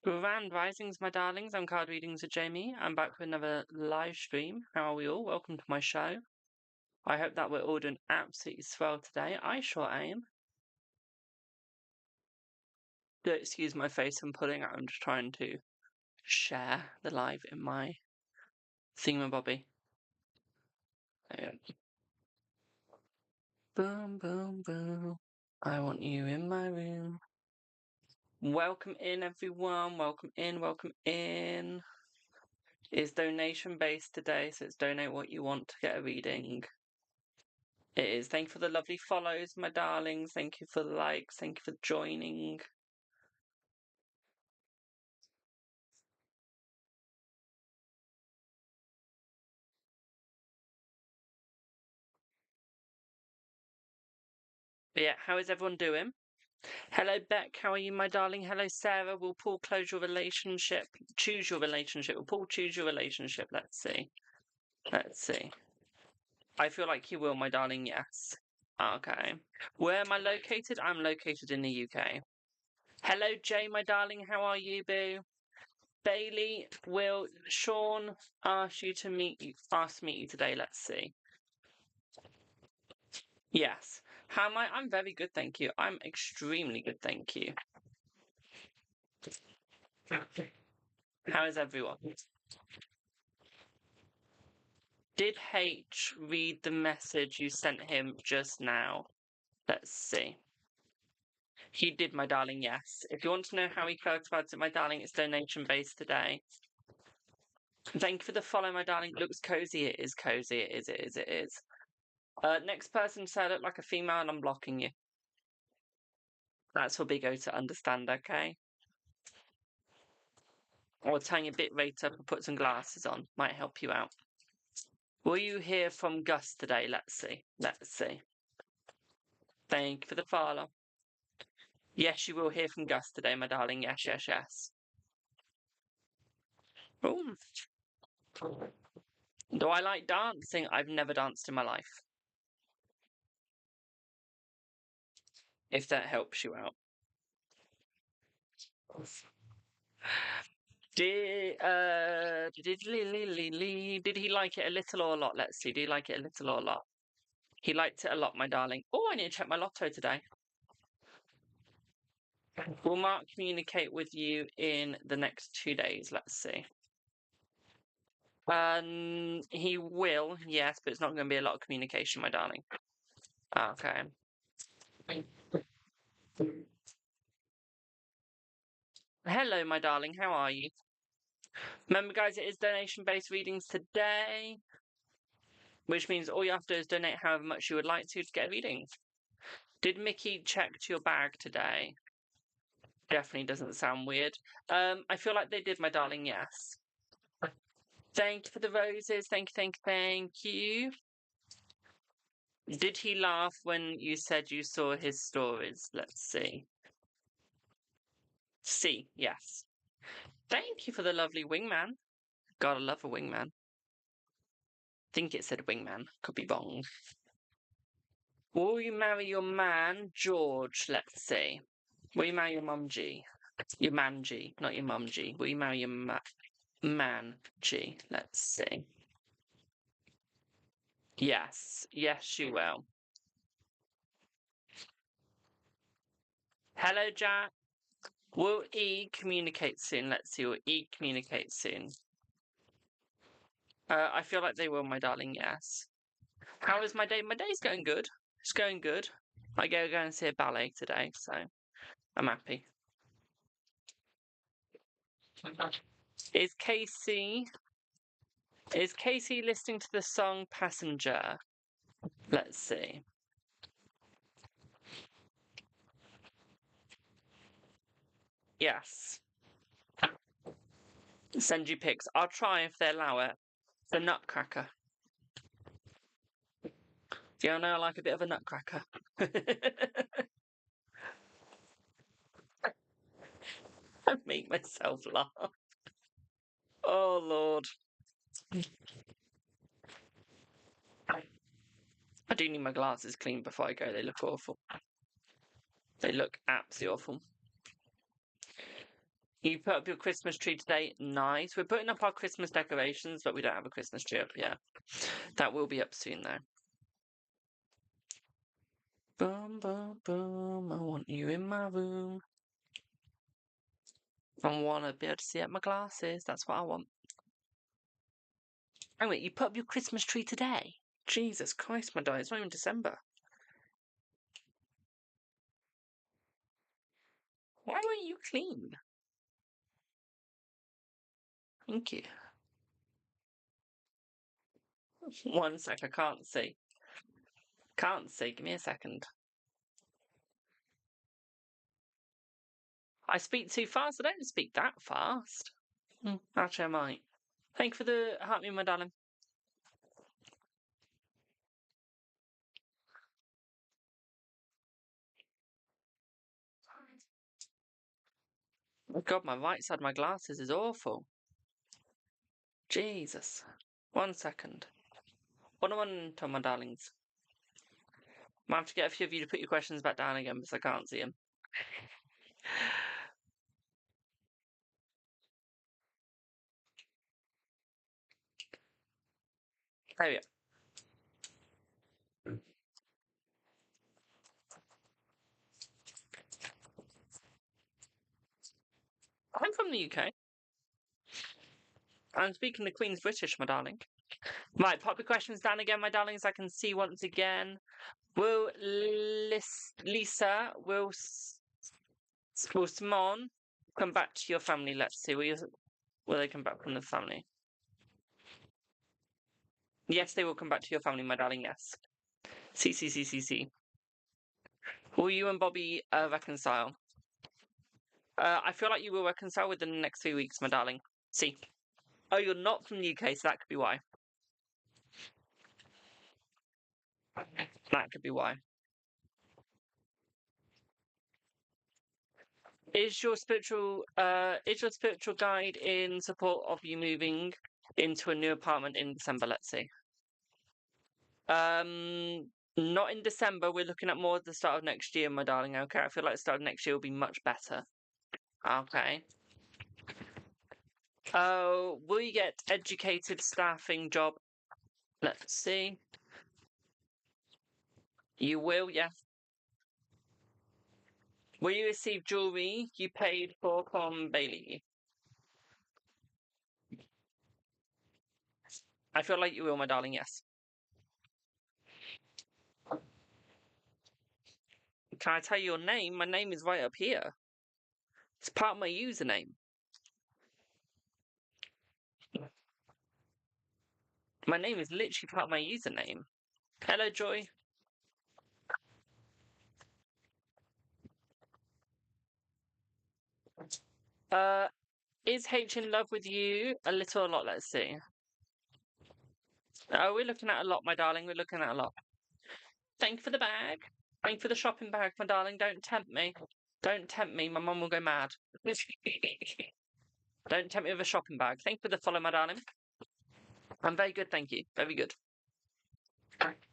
Grand Risings, my darlings. I'm Card Readings with Jamie. I'm back with another live stream. How are we all? Welcome to my show. I hope that we're all doing absolutely swell today. I sure am. Do excuse my face I'm putting out. I'm just trying to share the live in my thingamabobby. There we go. Boom, boom, boom. I want you in my room. Welcome in, everyone. Welcome in, welcome in. It's donation based today, so it's donate what you want to get a reading. It is. Thank you for the lovely follows, my darlings. Thank you for the likes. Thank you for joining. But yeah, how is everyone doing? Hello, Beck. How are you, my darling? Hello, Sarah. Will Paul close your relationship? Choose your relationship. Will Paul choose your relationship? Let's see. Let's see. I feel like he will, my darling. Yes. Okay. Where am I located? I'm located in the UK. Hello, Jay, my darling. How are you, boo? Bailey, will Sean ask you to meet you today? Let's see. Yes. How am I? I'm very good, thank you. I'm extremely good, thank you. How is everyone? Did H read the message you sent him just now? Let's see. He did, my darling, yes. If you want to know how he felt about it, my darling, it's donation based today. Thank you for the follow, my darling. Looks cozy. It is cozy. It is. Next person said I look like a female and I'm blocking you. That's for Big O to understand, okay? Or turn your bit rate up and put some glasses on. Might help you out. Will you hear from Gus today? Let's see. Let's see. Thank you for the follow. Yes, you will hear from Gus today, my darling. Yes, yes, yes. Ooh. Do I like dancing? I've never danced in my life. If that helps you out. Did he like it a little or a lot? Let's see. Did he like it a little or a lot? He liked it a lot, my darling. Oh, I need to check my lotto today. Will Mark communicate with you in the next 2 days? Let's see. He will, yes, but it's not going to be a lot of communication, my darling. Okay. Hello, my darling. How are you? Remember, guys, it is donation-based readings today, which means all you have to do is donate however much you would like to get a reading. Did Mickey check your bag today? Definitely doesn't sound weird. I feel like they did, my darling, yes. Thank you for the roses. Thank you. Did he laugh when you said you saw his stories? Let's see. C, yes. Thank you for the lovely wingman. Gotta love a wingman. I think it said wingman. Could be wrong. Will you marry your man, George? Let's see. Will you marry your mum, G? Your man, G, not your mum, G. Will you marry your man, G? Let's see. Yes. Yes, you will. Hello, Jack. Will E communicate soon? Let's see. Will E communicate soon? I feel like they will, my darling, yes. How is my day? My day's going good. It's going good. I go and see a ballet today, so I'm happy. Is Casey listening to the song Passenger? Let's see. Yes. Send you pics. I'll try if they allow it. The Nutcracker. Do you know I like a bit of a nutcracker? I make myself laugh. Oh, Lord. I do need my glasses cleaned before I go. They look awful. They look absolutely awful. You put up your Christmas tree today. Nice. We're putting up our Christmas decorations, but we don't have a Christmas tree up yet. That will be up soon, though. Boom, boom, boom. I want you in my room. I want to be able to see out my glasses. That's what I want. Oh, wait, you put up your Christmas tree today? Jesus Christ, my darling. It's not even December. Why weren't you clean? Thank you. 1 sec, I can't see. Can't see. Give me a second. I speak too fast. I don't speak that fast. Actually, I might. Thank you for the heart me, my darling. Oh God, my right side of my glasses is awful. Jesus. 1 second. What do I want to, my darlings? Might have to get a few of you to put your questions back down again because I can't see them. There we go. I'm from the UK. I'm speaking the Queen's British, my darling. Right, pop your questions down again, my darlings. I can see once again. Will Lisa, will Simone come back to your family? Let's see. Will they come back from the family? Yes, they will come back to your family, my darling. Yes. See. Will you and Bobby reconcile? I feel like you will reconcile within the next 3 weeks, my darling. See. Oh, you're not from the UK, so that could be why. That could be why. Is your spiritual guide in support of you moving into a new apartment in December? Let's see. Not in December. We're looking at more at the start of next year, my darling. Okay, I feel like the start of next year will be much better. Okay. Oh, will you get educated staffing job? Let's see. You will, yes. Will you receive jewellery you paid for from Bailey? I feel like you will, my darling, yes. Can I tell you your name? My name is right up here. It's part of my username. My name is literally part of my username. Hello, Joy. Is H in love with you? A little or a lot? Let's see. Oh, we're looking at a lot, my darling. We're looking at a lot. Thank you for the bag. Thank you for the shopping bag, my darling. Don't tempt me. Don't tempt me. My mum will go mad. Don't tempt me with a shopping bag. Thank you for the follow, my darling. I'm very good, thank you. Very good.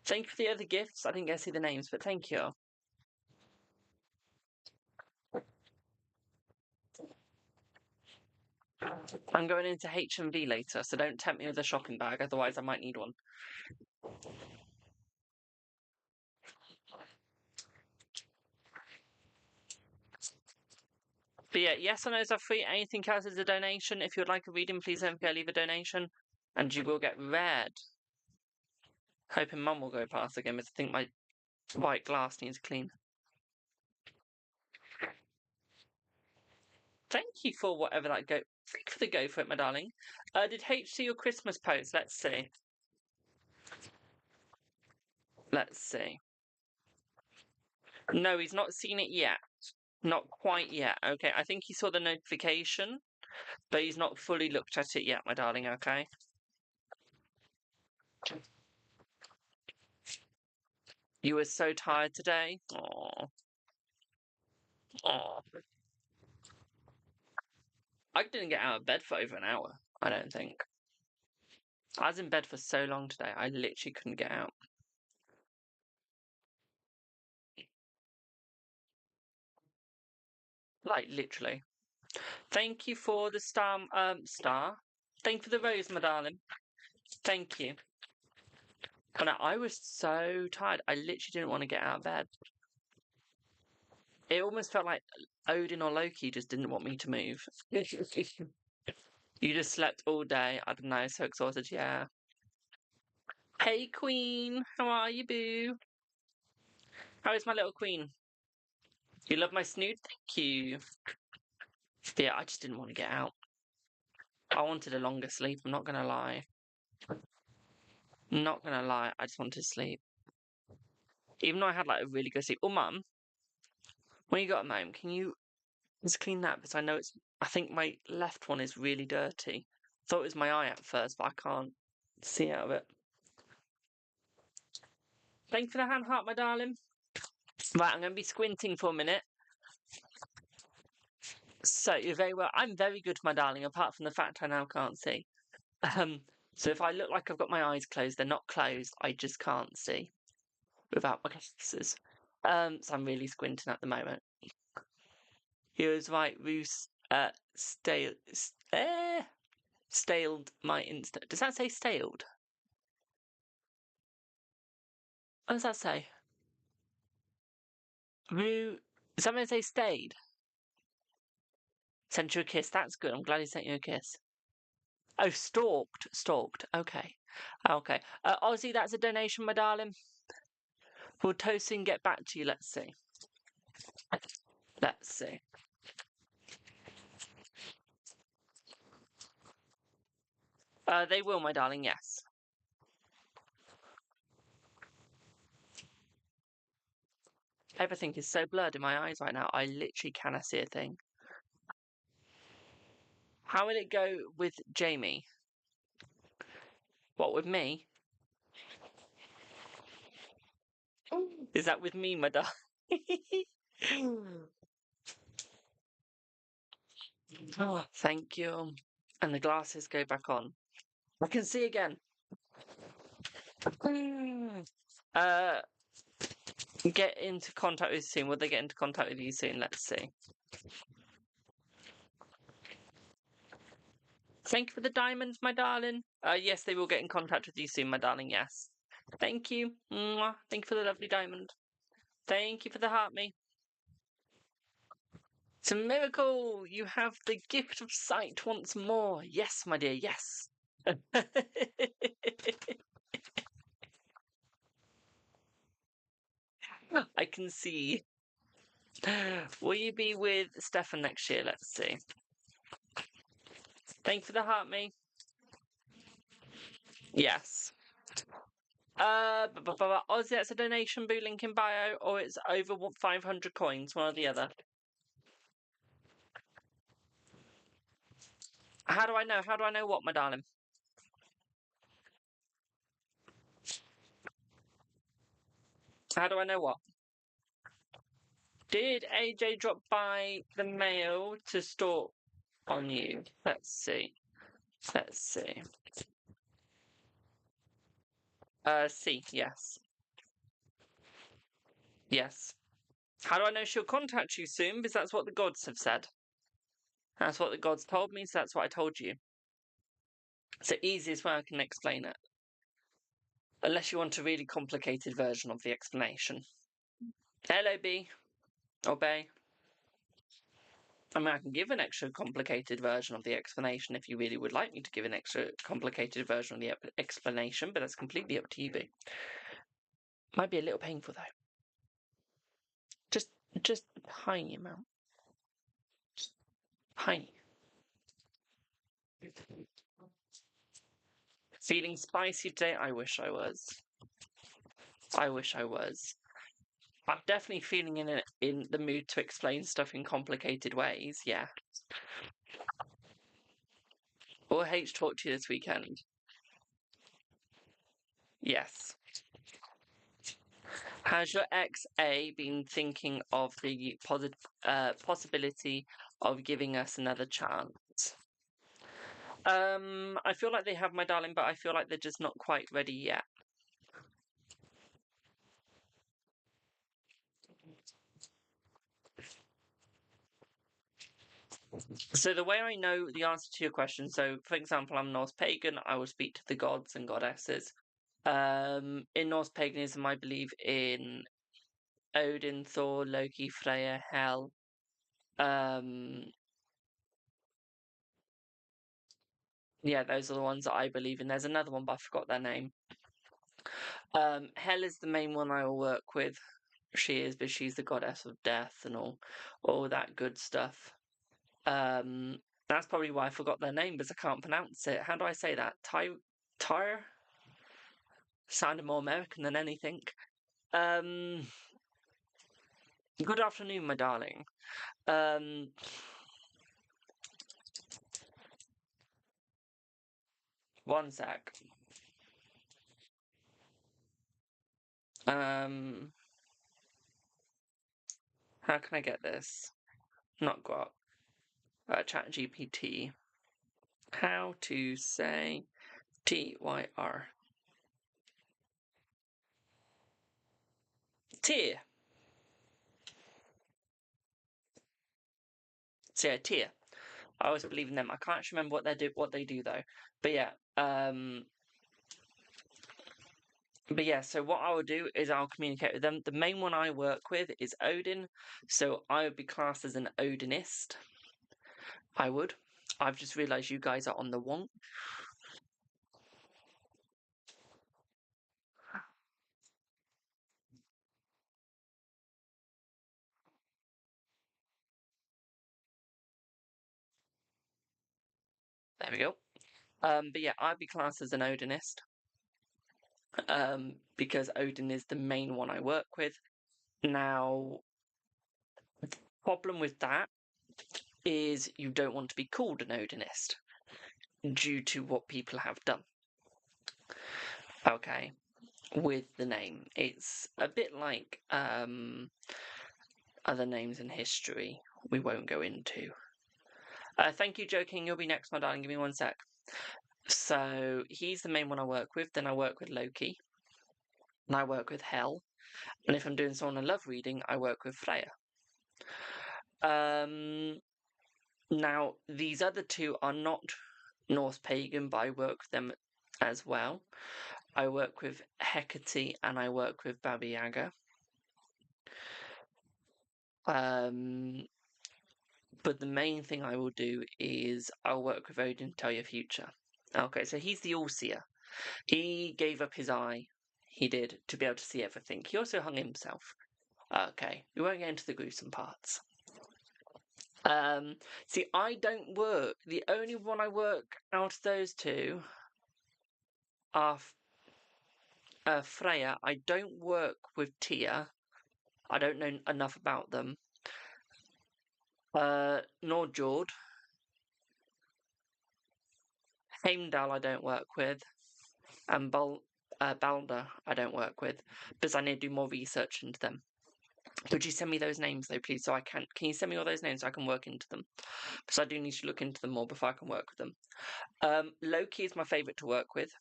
Thank you for the other gifts. I didn't get to see the names, but thank you. I'm going into H&V later, so don't tempt me with a shopping bag. Otherwise, I might need one. But yeah, yes or no's are free. Anything else is a donation. If you'd like a reading, please don't forget to leave a donation, and you will get read. Hoping Mum will go past again, but I think my white glass needs clean. Thank you for whatever that go. Thank you for the go for it, my darling. Did H see your Christmas post? Let's see. Let's see. No, he's not seen it yet. Not quite yet. Okay, I think he saw the notification, but he's not fully looked at it yet, my darling. Okay. You were so tired today. Aww. Aww. I didn't get out of bed for over an hour. I don't think. I was in bed for so long today. I literally couldn't get out. Like literally. Thank you for the star. Thank you for the rose, my darling. Thank you. Oh, no, I was so tired. I literally didn't want to get out of bed. It almost felt like Odin or Loki just didn't want me to move. You just slept all day. I don't know, so exhausted. Yeah. Hey, Queen. How are you, boo? How is my little queen? You love my snoot? Thank you. Yeah, I just didn't want to get out. I wanted a longer sleep. I'm not going to lie. Not going to lie. I just wanted to sleep. Even though I had like a really good sleep. Oh, Mum, when you got a moment, can you just clean that? Because I know I think my left one is really dirty. Thought it was my eye at first, but I can't see out of it. Thank you for the hand heart, my darling. Right, I'm going to be squinting for a minute. So, you're very well. I'm very good, my darling, apart from the fact I now can't see. So if I look like I've got my eyes closed, they're not closed. I just can't see without my glasses. So I'm really squinting at the moment. He was right, Roos, staled my Insta. Does that say staled? What does that say? Does that mean say stayed? Sent you a kiss. That's good. I'm glad he sent you a kiss. Oh, stalked. Stalked. Okay. Okay. Ozzy, that's a donation, my darling. Will Tosin get back to you? Let's see. Let's see. They will, my darling, yes. Everything is so blurred in my eyes right now. I literally cannot see a thing. How will it go with Jamie? What, with me? Is that with me, my darling? Oh, thank you. And the glasses go back on. I can see again. Get into contact with you soon. Will they get into contact with you soon? Let's see. Thank you for the diamonds, my darling. Yes, they will get in contact with you soon, my darling. Yes. Thank you. Mwah. Thank you for the lovely diamond. Thank you for the heart, me. It's a miracle! You have the gift of sight once more. Yes, my dear, yes. I can see. Will you be with Stefan next year? Let's see. Thank you for the heart, me. Yes. Ozzy, that's a donation, boo, link in bio, or it's over 500 coins, one or the other. How do I know? How do I know what, my darling? How do I know what? Did AJ drop by the mail to stalk on you? Let's see. Let's see. C, yes. Yes. How do I know she'll contact you soon? Because that's what the gods have said. That's what the gods told me, so that's what I told you. It's the easiest way I can explain it. Unless you want a really complicated version of the explanation. Hello, B. Or Bay. I mean, I can give an extra complicated version of the explanation if you really would like me to give an extra complicated version of the explanation, but that's completely up to you, B. Might be a little painful, though. Just a tiny amount. Just tiny. Feeling spicy today? I wish I was. I wish I was. I'm definitely feeling in the mood to explain stuff in complicated ways, yeah. Will H talk to you this weekend? Yes. Has your ex-A been thinking of the possibility of giving us another chance? I feel like they have, my darling, but I feel like they're just not quite ready yet. So the way I know the answer to your question, so for example, I'm Norse pagan, I will speak to the gods and goddesses. In Norse paganism, I believe in Odin, Thor, Loki, Freya, Hel. Yeah, those are the ones that I believe in. There's another one, but I forgot their name. Hel is the main one I will work with. She is, but she's the goddess of death and all that good stuff. That's probably why I forgot their name, because I can't pronounce it. How do I say that? Tyre? Sounded more American than anything. Good afternoon, my darling. One sec. How can I get this? Not Grok. Chat GPT. How to say TYR. Tear. So yeah, tear. I always believe in them. I can't actually remember what they do though. But yeah, so what I will do is I'll communicate with them. The main one I work with is Odin, so I would be classed as an Odinist. I would. I've just realised you guys are on the wonk. There we go. But yeah, I'd be classed as an Odinist. Because Odin is the main one I work with. Now, the problem with that is you don't want to be called an Odinist due to what people have done. Okay, with the name. It's a bit like other names in history we won't go into. Thank you, Joe King. You'll be next, my darling. Give me one sec. So he's the main one I work with. Then I work with Loki. And I work with Hel. And if I'm doing someone a love reading, I work with Freya. Now, these other two are not Norse pagan, but I work with them as well. I work with Hecate and I work with Baba Yaga. But the main thing I will do is I'll work with Odin to tell your future. Okay, so he's the all-seer. He gave up his eye, he did, to be able to see everything. He also hung himself. Okay, we won't get into the gruesome parts. See, I don't work. The only one I work out of those two are Freya. I don't work with Tia. I don't know enough about them. Nor Jord. Heimdall I don't work with. And Balder I don't work with. Because I need to do more research into them. Could you send me those names though, please, so I can you send me all those names so I can work into them? Because I do need to look into them more before I can work with them. Loki is my favourite to work with.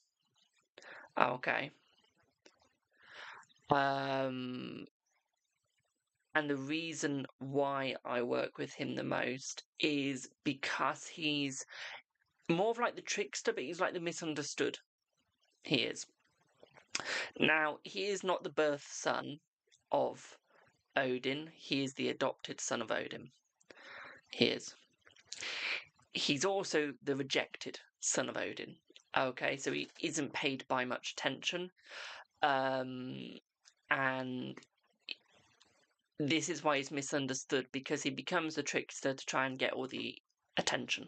Okay. And the reason why I work with him the most is because he's more of like the trickster, but he's like the misunderstood. He is. Now, he is not the birth son of Odin, he is the adopted son of Odin. He is. He's also the rejected son of Odin. Okay, so he isn't paid by much attention. And this is why he's misunderstood, because he becomes the trickster to try and get all the attention.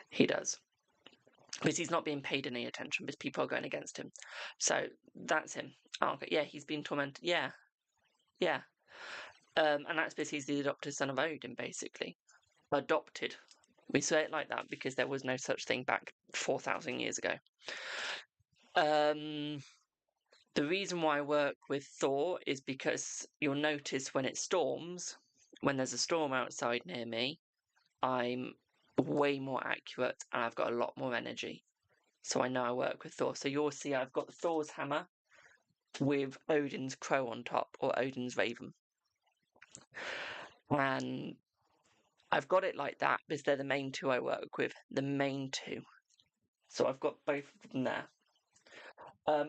He does. Because he's not being paid any attention, because people are going against him. So that's him. Oh, okay, yeah, he's been tormented. Yeah. And that's because he's the adopted son of Odin, basically. Adopted. We say it like that because there was no such thing back 4,000 years ago. The reason why I work with Thor is because you'll notice when it storms, when there's a storm outside near me, I'm way more accurate and I've got a lot more energy. So I know I work with Thor. So you'll see I've got Thor's hammer with Odin's crow on top, or Odin's raven. And I've got it like that because they're the main two I work with. The main two. So I've got both of them there.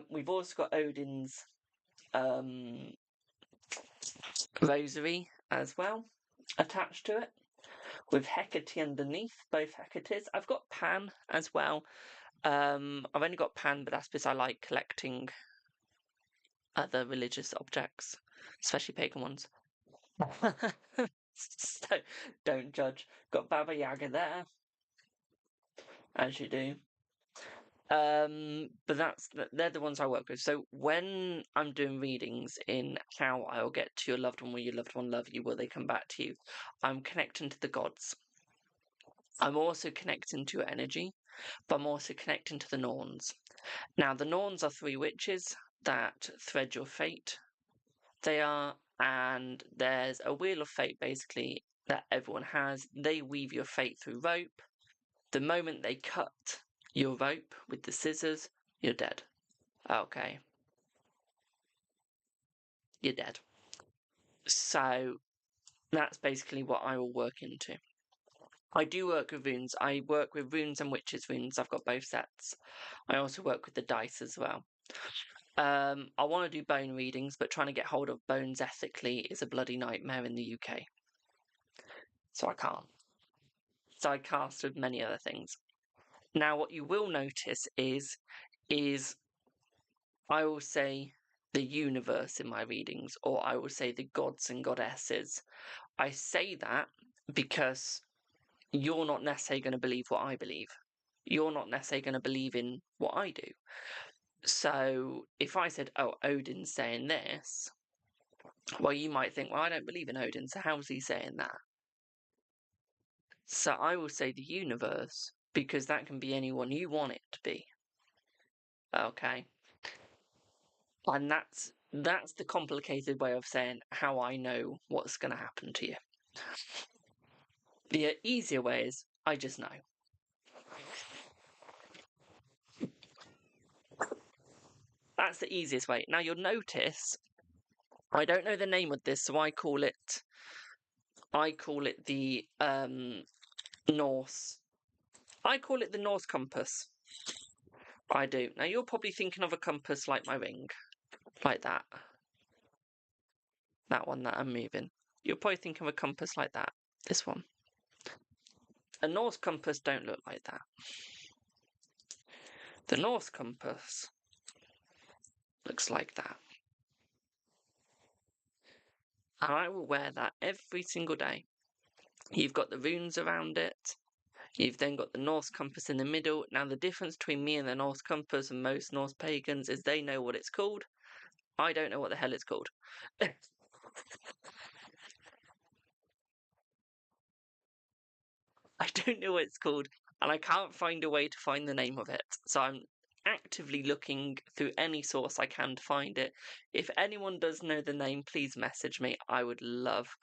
We've also got Odin's rosary as well attached to it, with Hecate underneath, both Hecates. I've got Pan as well. I've only got Pan, but that's because I like collecting other religious objects, especially pagan ones. So don't judge. Got Baba Yaga there, as you do. But they're the ones I work with. So when I'm doing readings in how I'll get to your loved one, will your loved one love you, will they come back to you, I'm connecting to the gods. I'm also connecting to your energy, but I'm also connecting to the Norns. Now, the Norns are 3 witches that thread your fate. They are, and there's a wheel of fate, basically, that everyone has. They weave your fate through rope. The moment they cut your rope with the scissors, you're dead. Okay. You're dead. So, that's basically what I will work into. I do work with runes. I work with runes and witches' runes. I've got both sets. I also work with the dice as well. I want to do bone readings, but trying to get hold of bones ethically is a bloody nightmare in the UK. So I can't. So I cast with many other things. Now, what you will notice is I will say the universe in my readings, or I will say the gods and goddesses. I say that because you're not necessarily going to believe what I believe. You're not necessarily going to believe in what I do. So if I said, oh, Odin's saying this, well, you might think, well, I don't believe in Odin, so how's he saying that? So I will say the universe, because that can be anyone you want it to be. Okay? And that's the complicated way of saying how I know what's going to happen to you. The easier way is, I just know. That's the easiest way. Now you'll notice, I don't know the name of this, so I call it the Norse. I call it the Norse compass. I do. Now you're probably thinking of a compass like my ring. Like that. That one that I'm moving. You're probably thinking of a compass like that. This one. A Norse compass don't look like that. The Norse compass looks like that. And I will wear that every single day. You've got the runes around it. You've then got the Norse compass in the middle. Now the difference between me and the Norse compass and most Norse pagans is they know what it's called. I don't know what the hell it's called. I don't know what it's called, and I can't find a way to find the name of it. So I'm actively looking through any source I can to find it. If anyone does know the name, please message me. I would love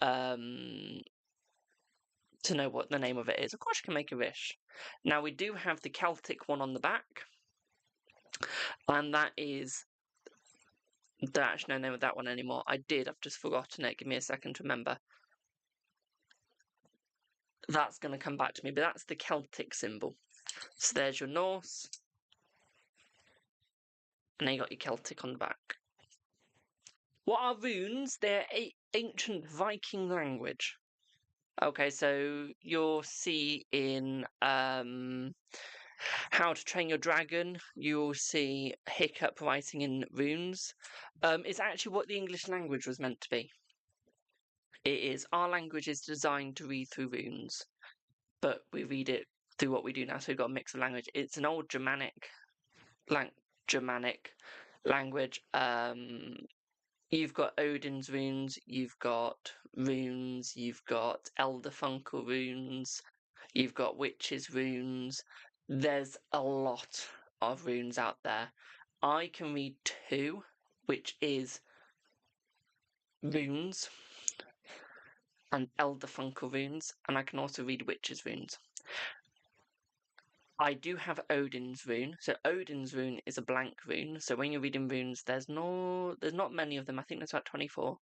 to know what the name of it is. Of course, you can make a wish. Now, we do have the Celtic one on the back, and that is... don't actually know the name of that one anymore. I did, I've just forgotten it. Give me a second to remember. That's going to come back to me, but that's the Celtic symbol. So there's your Norse, and then you got your Celtic on the back. What are runes? They're ancient Viking language. Okay, so you'll see in How to Train Your Dragon, you'll see Hiccup writing in runes. It's actually what the English language was meant to be. It is. Our language is designed to read through runes, but we read it through what we do now, so we've got a mix of language. It's an old Germanic language. You've got Odin's runes, you've got Elderfunkel runes, you've got witches' runes. There's a lot of runes out there. I can read 2, which is runes and Elderfunkel runes, and I can also read witches' runes. I do have Odin's rune. So Odin's rune is a blank rune. So when you're reading runes, there's not many of them. I think there's about 24.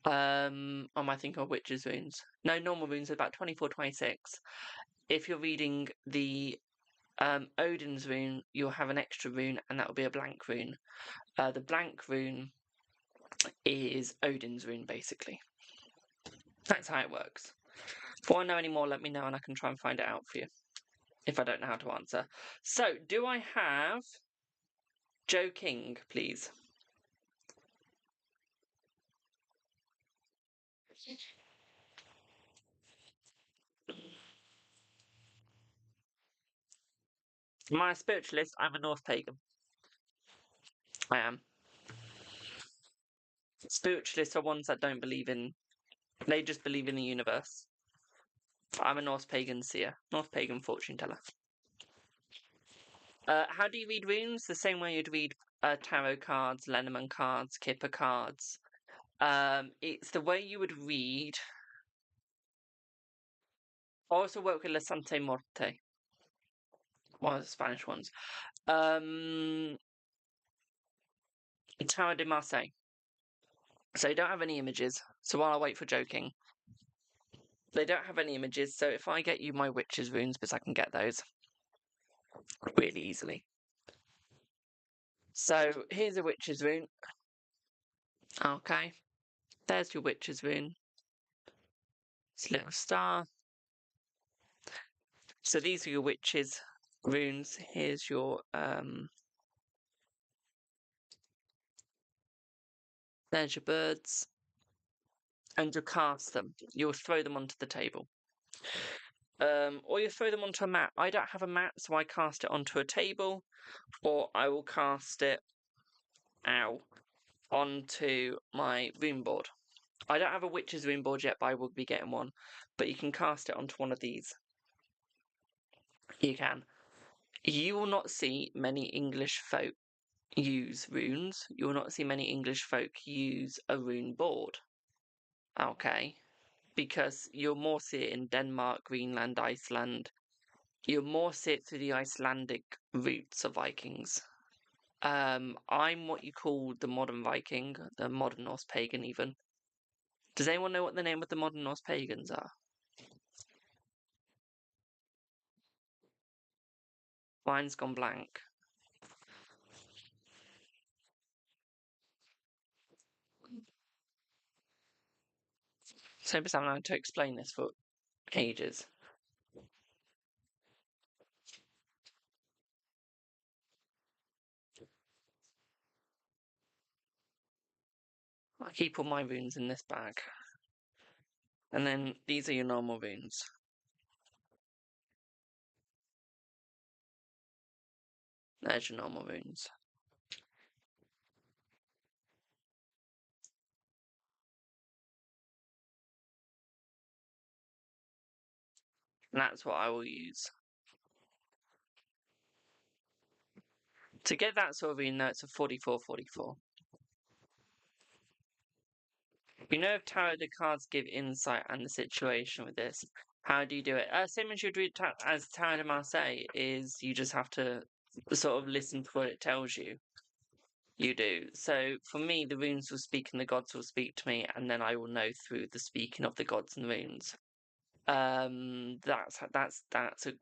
Am I thinking of witches' runes? No, normal runes are about 24, 26. If you're reading the Odin's rune, you'll have an extra rune, and that will be a blank rune. The blank rune is Odin's rune, basically. That's how it works. If you want to know any more, let me know, and I can try and find it out for you, if I don't know how to answer. So, do I have Joe King, please? Am I a spiritualist? I'm a Norse pagan. I am. Spiritualists are ones that don't believe in... They just believe in the universe. I'm a Norse pagan seer. Norse pagan fortune teller. How do you read runes? The same way you'd read tarot cards, Lenormand cards, Kipper cards. It's the way you would read... I also work with La Sante Morte. One of the Spanish ones. Tower de Marseille. So you don't have any images. So while I wait for joking, they don't have any images. So if I get you my witch's runes, because I can get those really easily. So here's a witch's rune. Okay, there's your witch's rune. It's a little star. So these are your witch's runes. Here's your there's your birds. And you'll cast them. You'll throw them onto the table. Or you throw them onto a mat. I don't have a mat, so I cast it onto a table, or I will cast it onto my rune board. I don't have a witch's rune board yet, but I will be getting one. But you can cast it onto one of these. You can. You will not see many English folk use runes. You will not see many English folk use a rune board. Okay. Because you'll more see it in Denmark, Greenland, Iceland. You'll more see it through the Icelandic roots of Vikings. I'm what you call the modern Viking, the modern Norse pagan even. Does anyone know what the name of the modern Norse pagans are? Mine's gone blank. So I'm having to explain this for ages. I keep all my runes in this bag. And then these are your normal runes. There's your normal runes. And that's what I will use. To get that sort of rune, though, it's a 44-44. You know, if tarot the cards give insight and the situation with this, how do you do it? Same as you'd read as Tarot de Marseille, is you just have to sort of listen to what it tells you. You do. So for me, the runes will speak and the gods will speak to me, and then I will know through the speaking of the gods and the runes. That's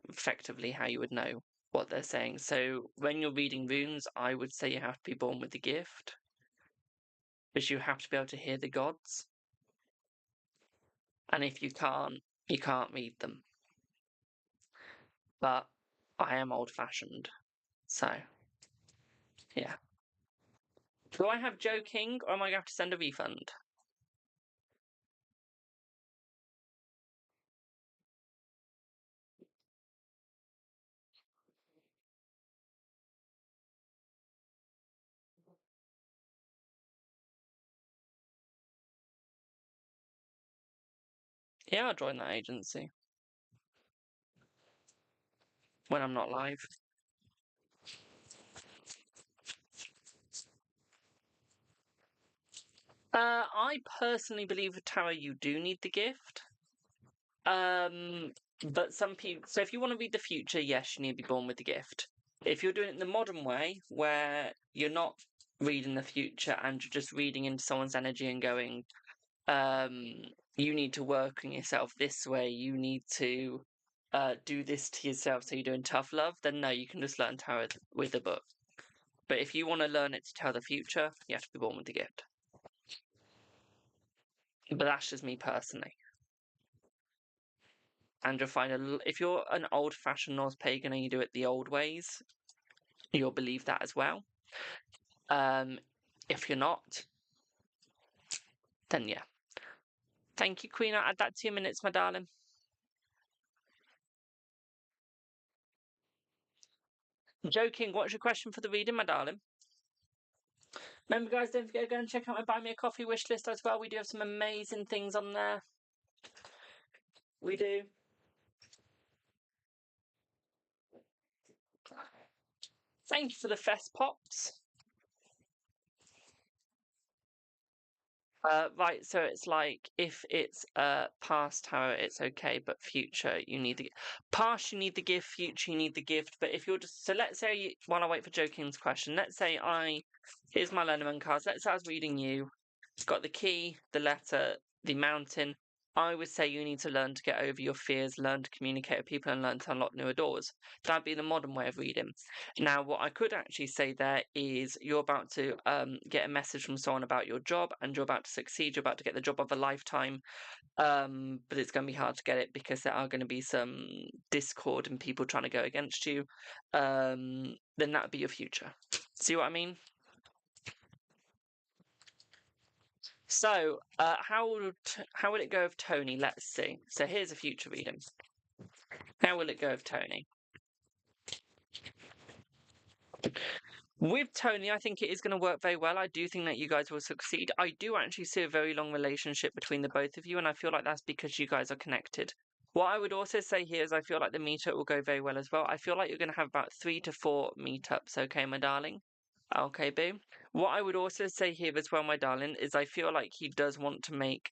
effectively how you would know what they're saying. So when you're reading runes, I would say you have to be born with the gift, because you have to be able to hear the gods. And if you can't read them. But I am old-fashioned, so yeah. Do I have Joe King, or am I going to have to send a refund? Yeah, I'll join that agency. When I'm not live. I personally believe with tarot you do need the gift. But some people, so if you want to read the future, yes, you need to be born with the gift. If you're doing it the modern way, where you're not reading the future and you're just reading into someone's energy and going, you need to work on yourself this way, you need to do this to yourself, so you're doing tough love, then no, you can just learn tarot with the book. But if you want to learn it to tell the future, you have to be born with the gift. But that's just me personally. And you'll find if you're an old-fashioned Norse pagan and you do it the old ways, you'll believe that as well. If you're not, then yeah. Thank you, Queen. I'll add that to your minutes, my darling. Joking, what's your question for the reading, my darling? Remember, guys, don't forget to go and check out my Buy Me a Coffee wish list as well. We do have some amazing things on there. We do. Thank you for the fest pops. Right, so it's like if it's past tarot, it's okay, but future you need the past, you need the gift, future you need the gift. But if you're just so, let's say while I wait for Joking's question, let's say here's my Lenormand cards. Let's say I was reading you, got the key, the letter, the mountain. I would say you need to learn to get over your fears, learn to communicate with people, and learn to unlock newer doors. That'd be the modern way of reading. Now, what I could actually say there is you're about to get a message from someone about your job, and you're about to succeed. You're about to get the job of a lifetime, but it's going to be hard to get it because there are going to be some discord and people trying to go against you. Then that would be your future. See what I mean? So, how will it go with Tony? Let's see. So here's a future reading. How will it go with Tony? With Tony, I think it is going to work very well. I do think that you guys will succeed. I do actually see a very long relationship between the both of you, and I feel like that's because you guys are connected. What I would also say here is I feel like the meetup will go very well as well. I feel like you're going to have about 3 to 4 meetups, okay, my darling? Okay, boo. What I would also say here as well, my darling, is I feel like he does want to make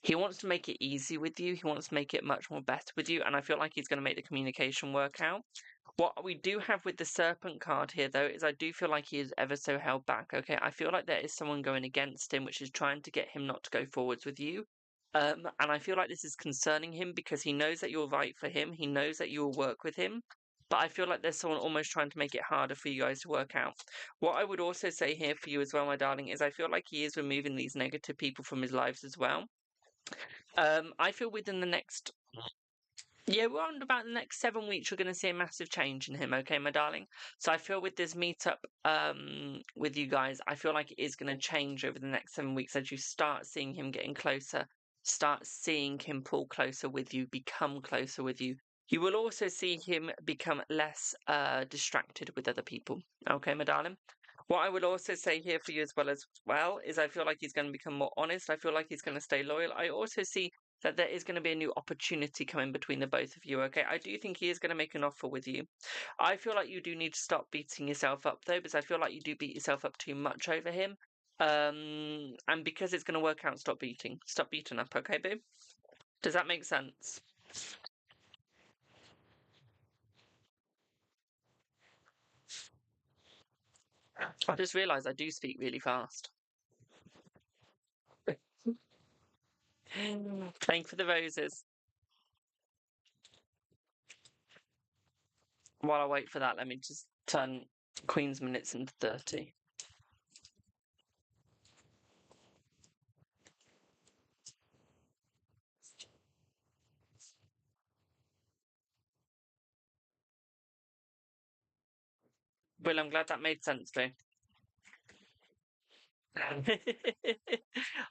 he wants to make it easy with you. He wants to make it much more better with you, and I feel like he's going to make the communication work out. What we do have with the Serpent card here, though, is I do feel like he is ever so held back, okay? I feel like there is someone going against him, which is trying to get him not to go forwards with you. And I feel like this is concerning him because he knows that you're right for him. He knows that you will work with him. But I feel like there's someone almost trying to make it harder for you guys to work out. What I would also say here for you as well, my darling, is I feel like he is removing these negative people from his lives as well. I feel within the next around about the next 7 weeks, you're going to see a massive change in him, okay, my darling? So I feel with this meetup with you guys, I feel like it is going to change over the next 7 weeks as you start seeing him getting closer, start seeing him pull closer with you, become closer with you. You will also see him become less distracted with other people, okay, my darling? What I would also say here for you as well is I feel like he's going to become more honest. I feel like he's going to stay loyal. I also see that there is going to be a new opportunity coming between the both of you, okay? I do think he is going to make an offer with you. I feel like you do need to stop beating yourself up, though, because I feel like you do beat yourself up too much over him. And because it's going to work out, stop beating. Stop beating up, okay, babe? Does that make sense? I just realised I do speak really fast. Thank you for the roses. While I wait for that, let me just turn Queen's minutes into 30. Will, I'm glad that made sense, though.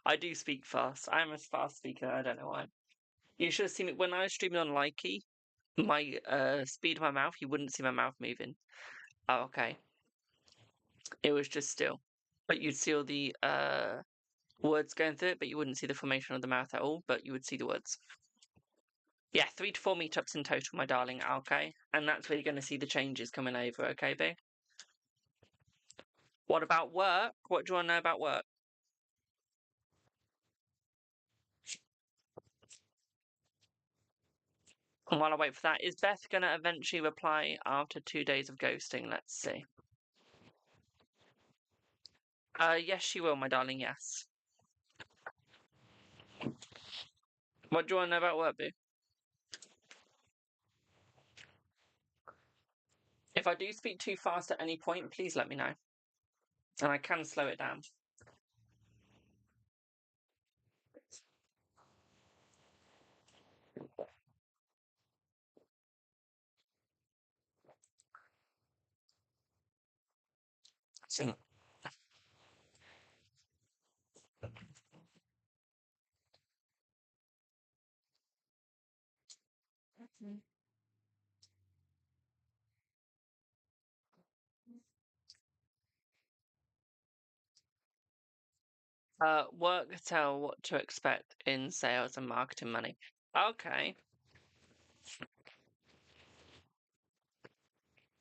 I do speak fast. I am a fast speaker. I don't know why. You should have seen it when I was streaming on Likey. My speed of my mouth, you wouldn't see my mouth moving. Oh, okay. It was just still. But you'd see all the words going through it, but you wouldn't see the formation of the mouth at all, but you would see the words. Yeah, 3 to 4 meetups in total, my darling, okay? And that's where you're going to see the changes coming over, okay, babe? What about work? What do you want to know about work? And while I wait for that, is Beth going to eventually reply after 2 days of ghosting? Let's see. Yes, she will, my darling, yes. What do you want to know about work, boo? If I do speak too fast at any point, please let me know. And I can slow it down. So, work tell what to expect in sales and marketing money. Okay.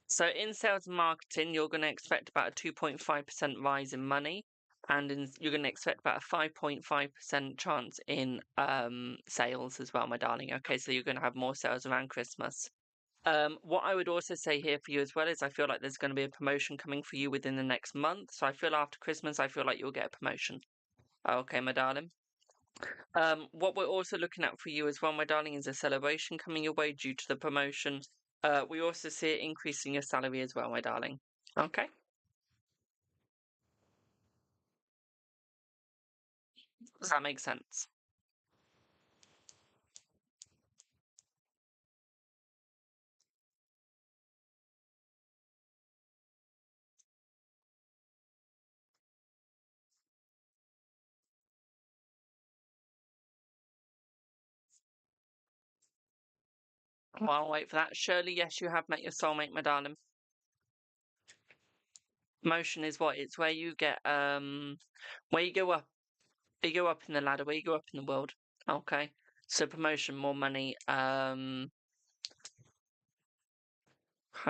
So in sales and marketing, you're going to expect about a 2.5% rise in money, and you're going to expect about a 5.5% chance in sales as well, my darling. Okay, so you're going to have more sales around Christmas. What I would also say here for you as well is I feel like there's going to be a promotion coming for you within the next month. So I feel after Christmas, I feel like you'll get a promotion. Okay, my darling. What we're also looking at for you as well, my darling, is a celebration coming your way due to the promotion. We also see it increasing your salary as well, my darling. Okay. Does that make sense? Well, I'll wait for that. Surely, yes, you have met your soulmate, my darling. Promotion is what? It's where you get where you go up. You go up in the ladder, where you go up in the world. Okay. So promotion, more money. How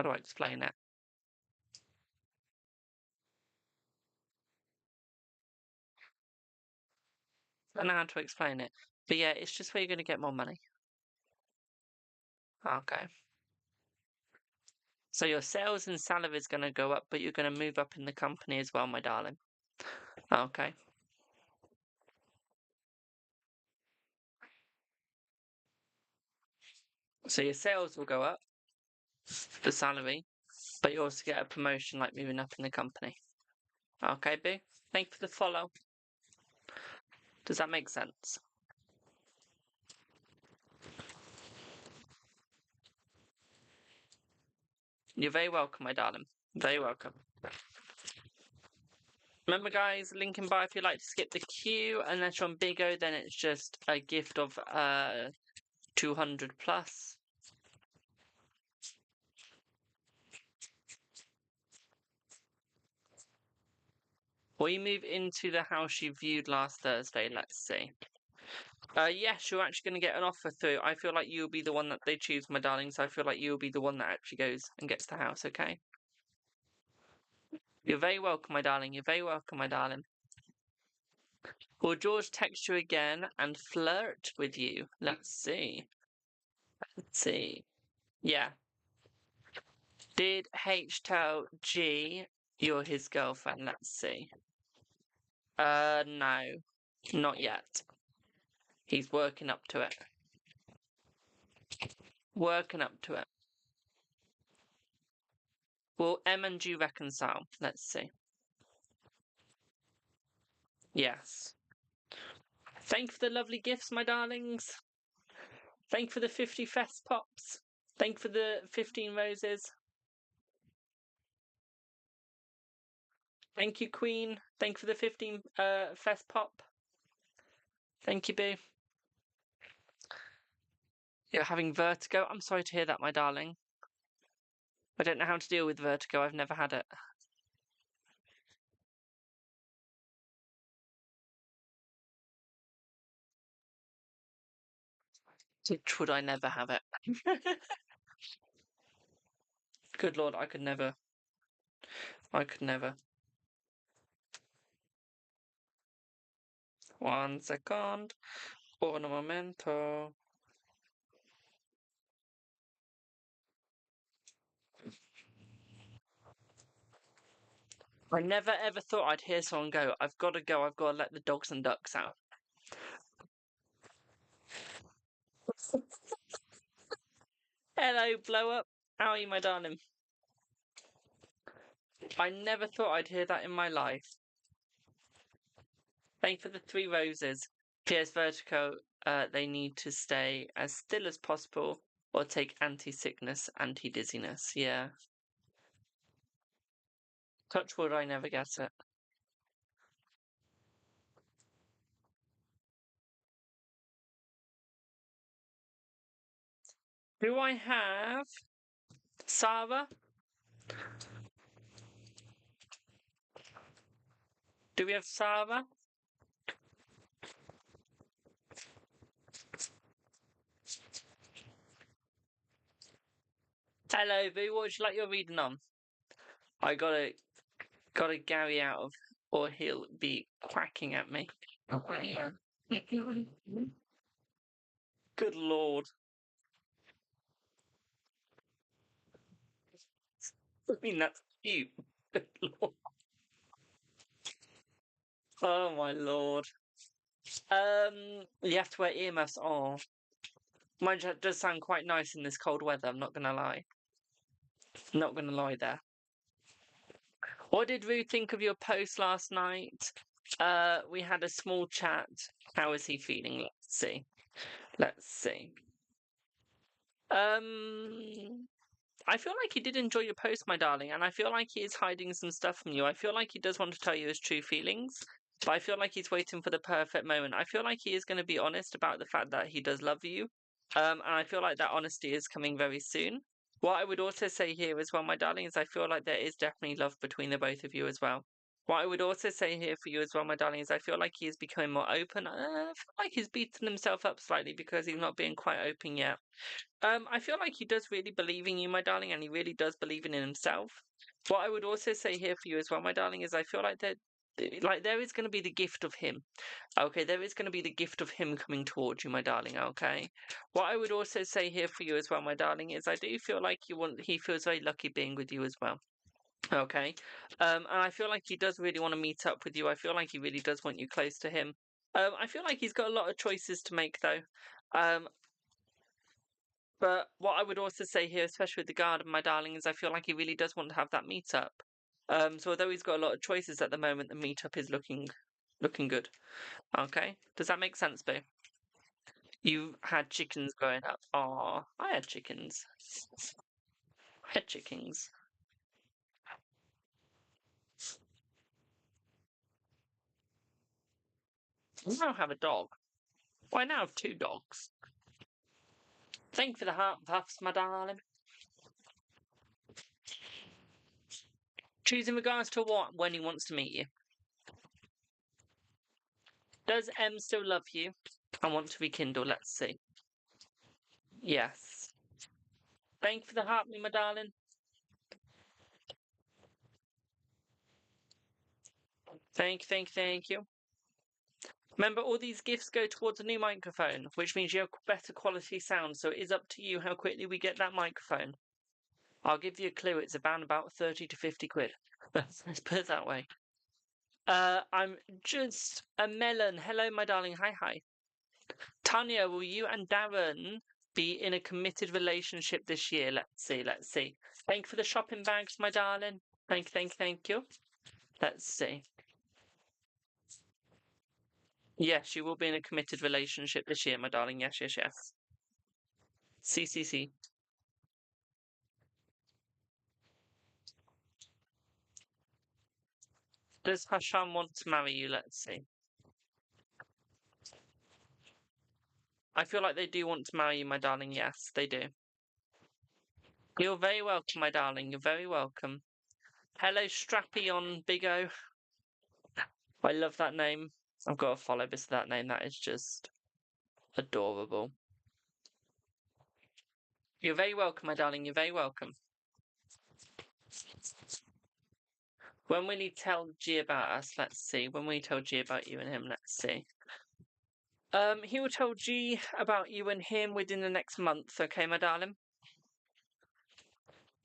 do I explain it? I don't know how to explain it. But yeah, it's just where you're going to get more money. Okay. So your sales and salary is going to go up, but you're going to move up in the company as well, my darling. Okay. So your sales will go up, the salary, but you also get a promotion like moving up in the company. Okay, boo? Thank you for the follow. Does that make sense? You're very welcome, my darling. Very welcome. Remember, guys, link in bio if you'd like to skip the queue. Unless you're on Bigo, then it's just a gift of 200 plus. Will you move into the house you viewed last Thursday? Let's see. Yes, you're actually going to get an offer through. I feel like you'll be the one that they choose, my darling. So I feel like you'll be the one that actually goes and gets the house, okay? You're very welcome, my darling. You're very welcome, my darling. Will George text you again and flirt with you? Let's see. Let's see. Yeah. Did H tell G you're his girlfriend? Let's see. No. Not yet. He's working up to it. Working up to it. Will M and G reconcile? Let's see. Yes. Thank you for the lovely gifts, my darlings. Thank you for the 50 fest pops. Thank you for the 15 roses. Thank you, Queen. Thank you for the 15 fest pop. Thank you, boo. You're having vertigo? I'm sorry to hear that, my darling. I don't know how to deal with vertigo. I've never had it. Would I never have it? Good Lord, I could never. I could never. 1 second. Un momento. I never ever thought I'd hear someone go, I've got to let the dogs and ducks out. Hello, blow up. How are you, my darling? I never thought I'd hear that in my life. Thank you for the 3 roses. PS Vertigo, they need to stay as still as possible or take anti-sickness, anti-dizziness. Yeah. Touch wood, I never get it. Do I have Sarah? Do we have Sarah? Hello, Boo. What would you like your reading on? I gotta Gary out of, or he'll be quacking at me. Good lord. I mean, that's cute. Good lord. Oh my lord. You have to wear earmuffs. Oh, mind you, it does sound quite nice in this cold weather. I'm not gonna lie. Not gonna lie there. What did Ruth think of your post last night? We had a small chat. How is he feeling? Let's see. Let's see. I feel like he did enjoy your post, my darling, and I feel like he is hiding some stuff from you. I feel like he does want to tell you his true feelings, but I feel like he's waiting for the perfect moment. I feel like he is going to be honest about the fact that he does love you, and I feel like that honesty is coming very soon. What I would also say here as well, my darling, is I feel like there is definitely love between the both of you as well. What I would also say here for you as well, my darling, is I feel like he is becoming more open. I feel like he's beaten himself up slightly because he's not being quite open yet. I feel like he does really believe in you, my darling, and he really does believe in himself. What I would also say here for you as well, my darling, is I feel like there is going to be the gift of him. Okay, there is going to be the gift of him coming towards you, my darling. Okay. What I would also say here for you as well, my darling, is I do feel like he feels very lucky being with you as well. Okay. And I feel like he does really want to meet up with you. I feel like he really does want you close to him. I feel like he's got a lot of choices to make though. But what I would also say here, especially with the garden, my darling, is I feel like he really does want to have that meetup. So although he's got a lot of choices at the moment, the meetup is looking good. Okay, does that make sense, Boo? You had chickens growing up. Aw, I had chickens. I had chickens. I now have a dog. Well, I now have 2 dogs. Thank you for the heart puffs, my darling. Choose in regards to what? When he wants to meet you. Does M still love you? I want to rekindle. Let's see. Yes. Thank you for the heart, my darling. Thank you. Remember, all these gifts go towards a new microphone, which means you have better quality sound, so it is up to you how quickly we get that microphone. I'll give you a clue, it's about 30 to 50 quid. Let's put it that way. I'm just a melon. Hello, my darling. Hi. Tanya, will you and Darren be in a committed relationship this year? Let's see. Thank you for the shopping bags, my darling. Thank you. Let's see. Yes, you will be in a committed relationship this year, my darling. Yes. C. Does Hashan want to marry you? Let's see. I feel like they do want to marry you, my darling. Yes, they do. You're very welcome, my darling. You're very welcome. Hello, Strappy on Big O. I love that name. I've got to follow this that name. That is just adorable. You're very welcome, my darling. You're very welcome. When will he tell G about us? Let's see. When will he tell G about you and him? Let's see. He will tell G about you and him within the next month. Okay, my darling.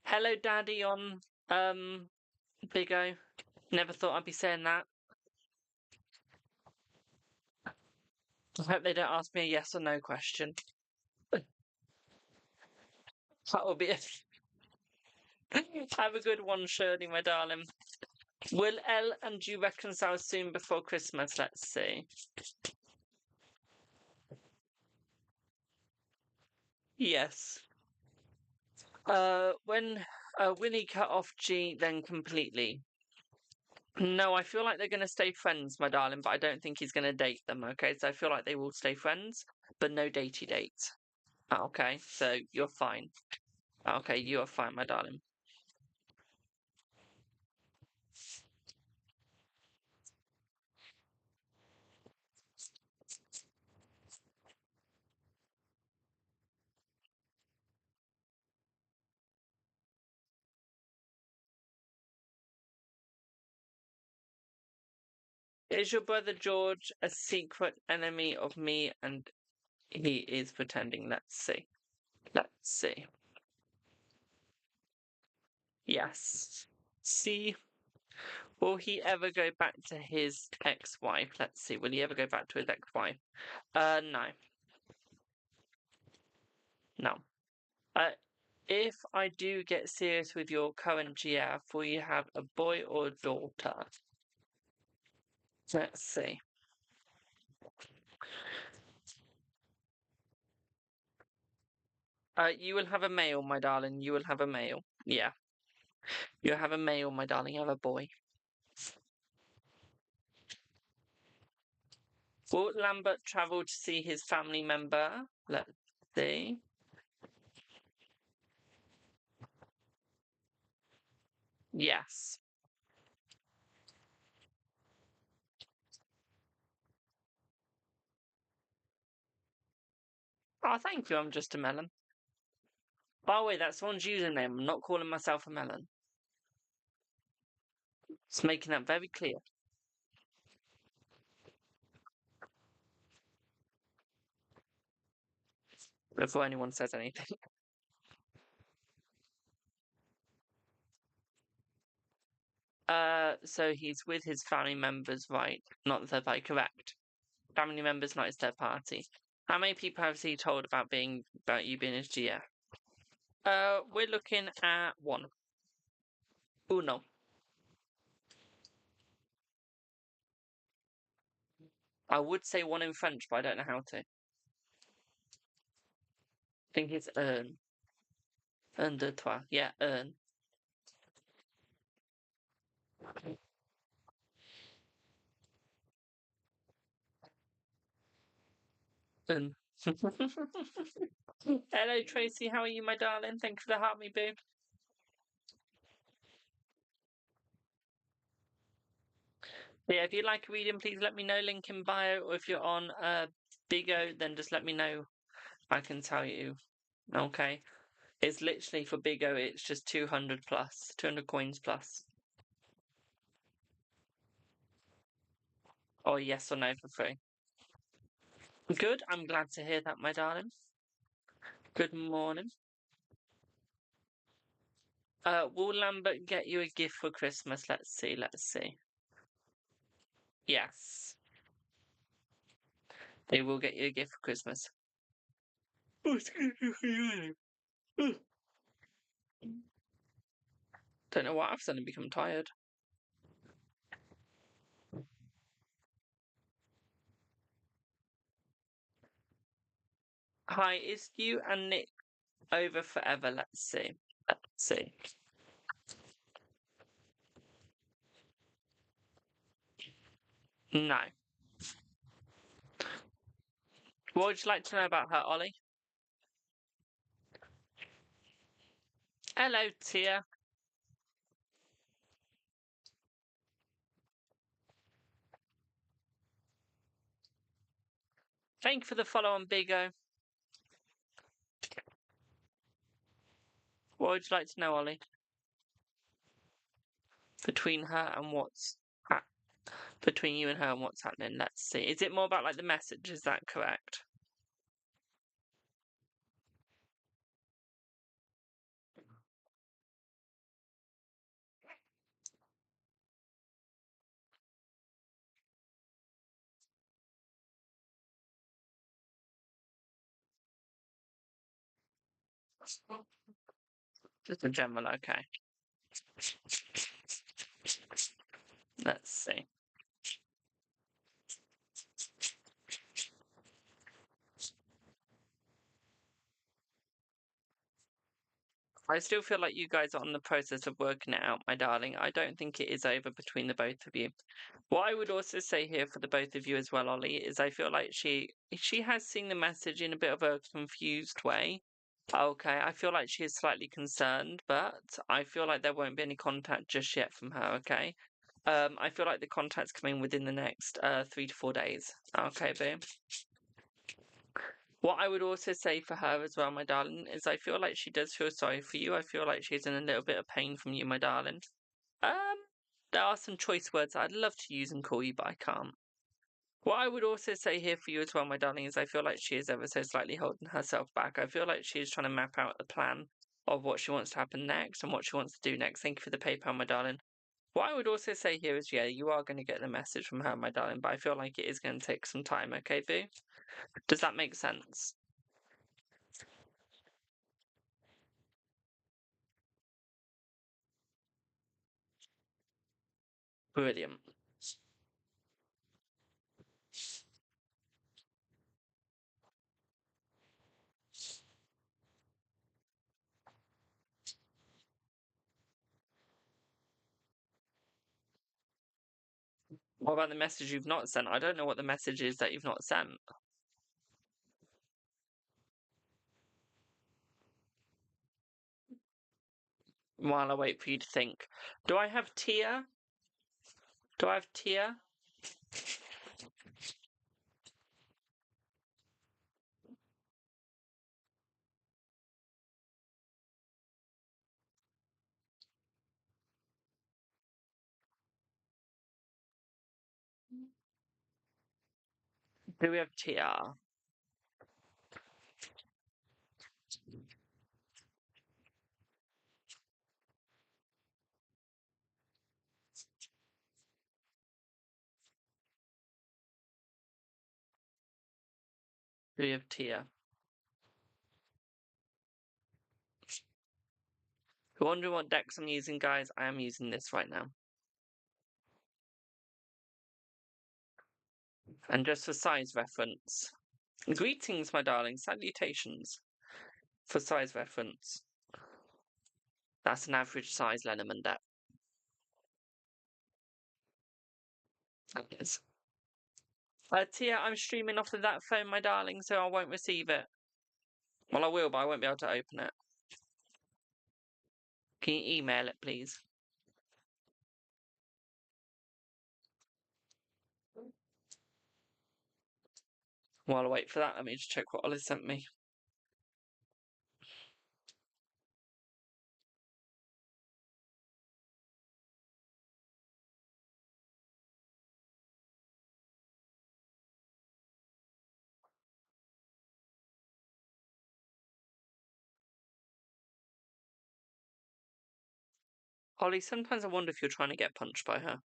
Hello, Daddy on Big O. Never thought I'd be saying that. I hope they don't ask me a yes or no question. That will be it. Have a good one, Shirley, my darling. Will Elle and you reconcile soon before Christmas? Let's see. Yes. When Winnie cut off G, then completely. No, I feel like they're going to stay friends, my darling, but I don't think he's going to date them, okay? So I feel like they will stay friends, but no datey dates. Okay, so you're fine. Okay, you are fine, my darling. Is your brother George a secret enemy of me and he is pretending? Let's see. Let's see. Yes. See, will he ever go back to his ex-wife? Let's see. Will he ever go back to his ex-wife? No. No. If I do get serious with your current GF, will you have a boy or a daughter? Let's see. You will have a male, my darling. You will have a male. Yeah. You have a male, my darling. You have a boy. Will Lambert travel to see his family member? Let's see. Yes. Oh, thank you. I'm just a melon. By the way, that's someone's username. I'm not calling myself a melon. Just making that very clear. Before anyone says anything. So he's with his family members, right? Not third party, correct. Family members, not his third party. How many people have he told about you being his GF? We're looking at one. Uno. I would say one in French, but I don't know how to. I think it's un. Un, deux, trois. Yeah, un. Un. Hello, Tracy. How are you, my darling? Thank you for the heart, me boo. Yeah, if you'd like a reading, please let me know. Link in bio. Or if you're on Bigo, then just let me know. I can tell you. Okay. It's literally for Bigo, it's just 200 plus. 200 coins plus. Or yes or no for free. Good. I'm glad to hear that, my darling. Good morning. Will Lambert get you a gift for Christmas? Let's see. Let's see. Yes. They will get you a gift for Christmas. Don't know why I've suddenly become tired. Hi, is you and Nick over forever? Let's see. Let's see. No. What would you like to know about her, Ollie? Hello, Tia. Thank you for the follow on Bigo. What would you like to know, Ollie? Between her and between you and her and what's happening? Let's see. Is it more about like the message? Is that correct? Just a general, okay. Let's see. I still feel like you guys are on the process of working it out, my darling. I don't think it is over between the both of you. What I would also say here for the both of you as well, Ollie, is I feel like she has seen the message in a bit of a confused way. Okay, I feel like she is slightly concerned, but I feel like there won't be any contact just yet from her, okay? I feel like the contact's coming within the next 3 to 4 days. Okay, babe. What I would also say for her as well, my darling, is I feel like she does feel sorry for you. I feel like she's in a little bit of pain from you, my darling. There are some choice words I'd love to use and call you, but I can't. What I would also say here for you as well, my darling, is I feel like she is ever so slightly holding herself back. I feel like she is trying to map out a plan of what she wants to happen next and what she wants to do next. Thank you for the PayPal, my darling. What I would also say here is, yeah, you are going to get the message from her, my darling, but I feel like it is going to take some time, okay, boo? Does that make sense? Brilliant. What about the message you've not sent? I don't know what the message is that you've not sent. While I wait for you to think. Do I have Tia? Do I have Tia? Do we have Tia? Do we have Tia? If you're wondering what decks I'm using, guys, I am using this right now. And just for size reference. Greetings, my darling. Salutations. For size reference. That's an average size Lenormand deck. That is. Tia, I'm streaming off of that phone, my darling, so I won't receive it. Well, I will, but I won't be able to open it. Can you email it, please? While I wait for that, let me just check what Ollie sent me. Ollie, sometimes I wonder if you're trying to get punched by her.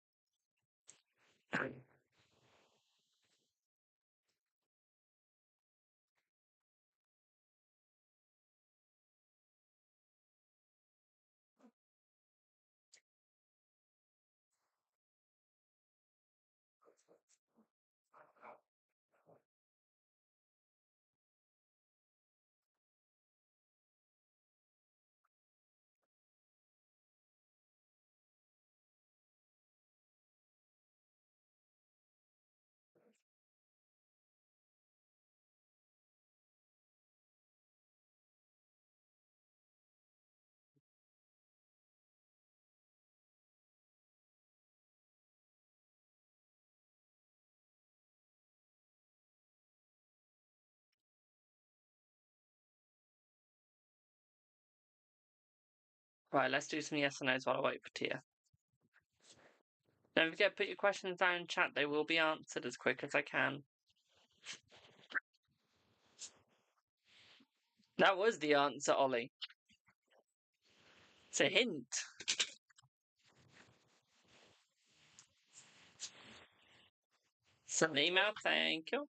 Right, let's do some yes and no's while I wait for Tia. Don't forget, put your questions down in chat. They will be answered as quick as I can. That was the answer, Ollie. It's a hint. Send an email, thank you.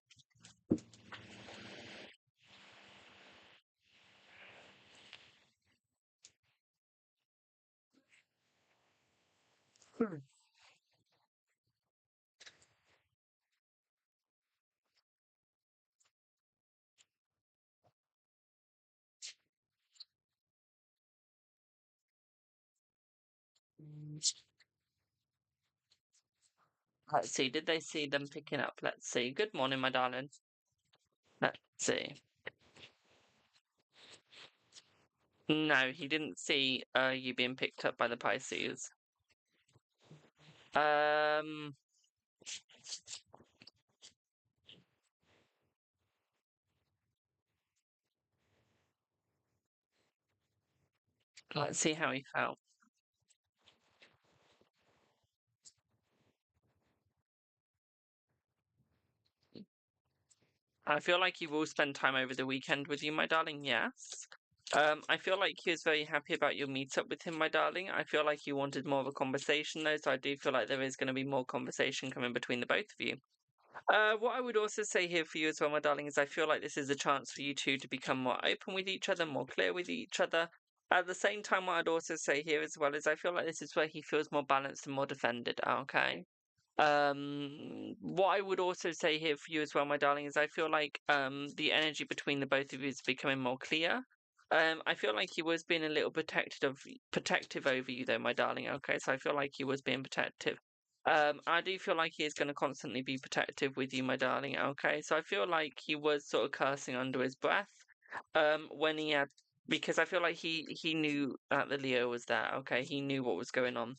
Let's see, did they see them picking up? Let's see. Good morning, my darling. Let's see. No, he didn't see you being picked up by the Pisces. Let's see how he felt. I feel like he will spend time over the weekend with you, my darling, yes. I feel like he was very happy about your meetup with him, my darling. I feel like you wanted more of a conversation, though, so I do feel like there is going to be more conversation coming between the both of you. What I would also say here for you as well, my darling, is I feel like this is a chance for you two to become more open with each other, more clear with each other. At the same time, what I'd also say here as well is I feel like this is where he feels more balanced and more defended, okay? What I would also say here for you as well, my darling, is I feel like the energy between the both of you is becoming more clear. I feel like he was being a little protective over you, though, my darling. Okay, so I feel like he was being protective. I do feel like he is going to constantly be protective with you, my darling. Okay, so I feel like he was sort of cursing under his breath, when he had, because I feel like he knew that the Leo was there. Okay, he knew what was going on.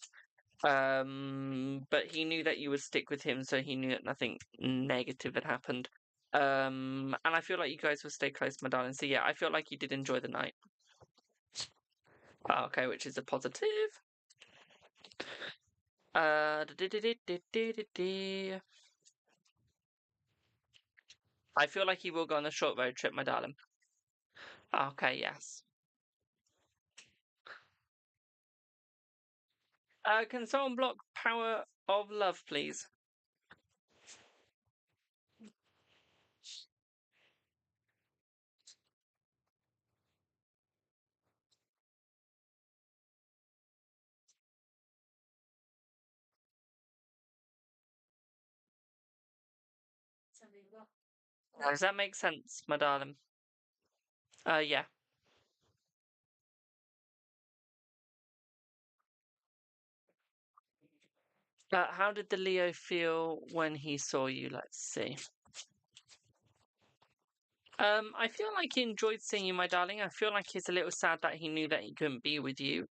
But he knew that you would stick with him, so he knew that nothing negative had happened. And I feel like you guys will stay close, my darling. So yeah, I feel like you did enjoy the night. Okay, which is a positive. I feel like he will go on a short road trip, my darling. Okay, yes. Can someone block Power of Love, please? Does that make sense, my darling? Yeah. How did the Leo feel when he saw you? Let's see. I feel like he enjoyed seeing you, my darling. I feel like he's a little sad that he knew that he couldn't be with you.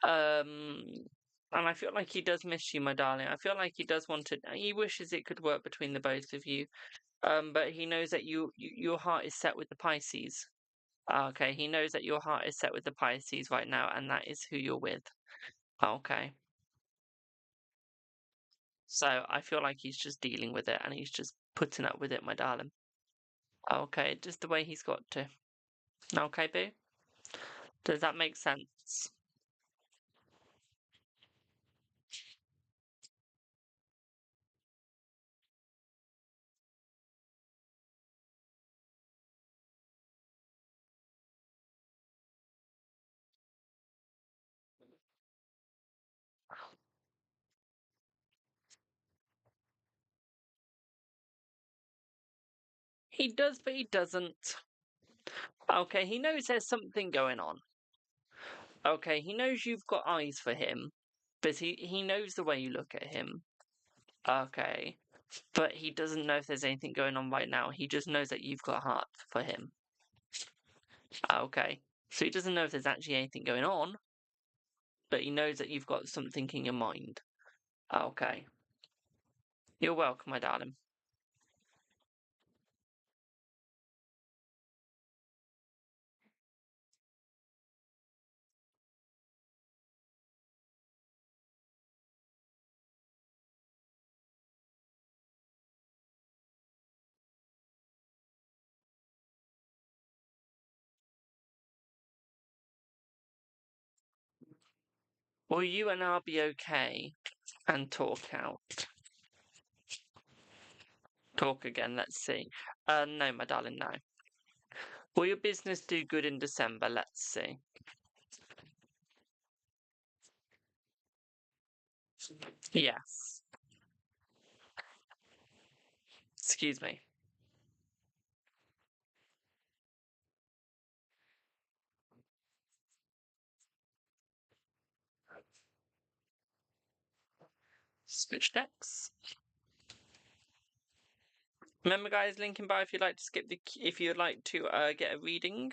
And I feel like he does miss you, my darling. I feel like he does want to. He wishes it could work between the both of you. But he knows that your heart is set with the Pisces. Okay, he knows that your heart is set with the Pisces right now, and that is who you're with. Okay. So I feel like he's just dealing with it, and he's just putting up with it, my darling. Okay, just the way he's got to. Okay, boo? Does that make sense? He does, but he doesn't. Okay, he knows there's something going on. Okay, he knows you've got eyes for him, but he knows the way you look at him. Okay, but he doesn't know if there's anything going on right now. He just knows that you've got a heart for him. Okay, so he doesn't know if there's actually anything going on, but he knows that you've got something in your mind. Okay. You're welcome, my darling. Will you and I'll be okay and talk out? Talk again, let's see. No, my darling, no. Will your business do good in December? Let's see. Yes. Excuse me. Switch decks. Remember, guys, link in bio if you'd like to if you'd like to get a reading.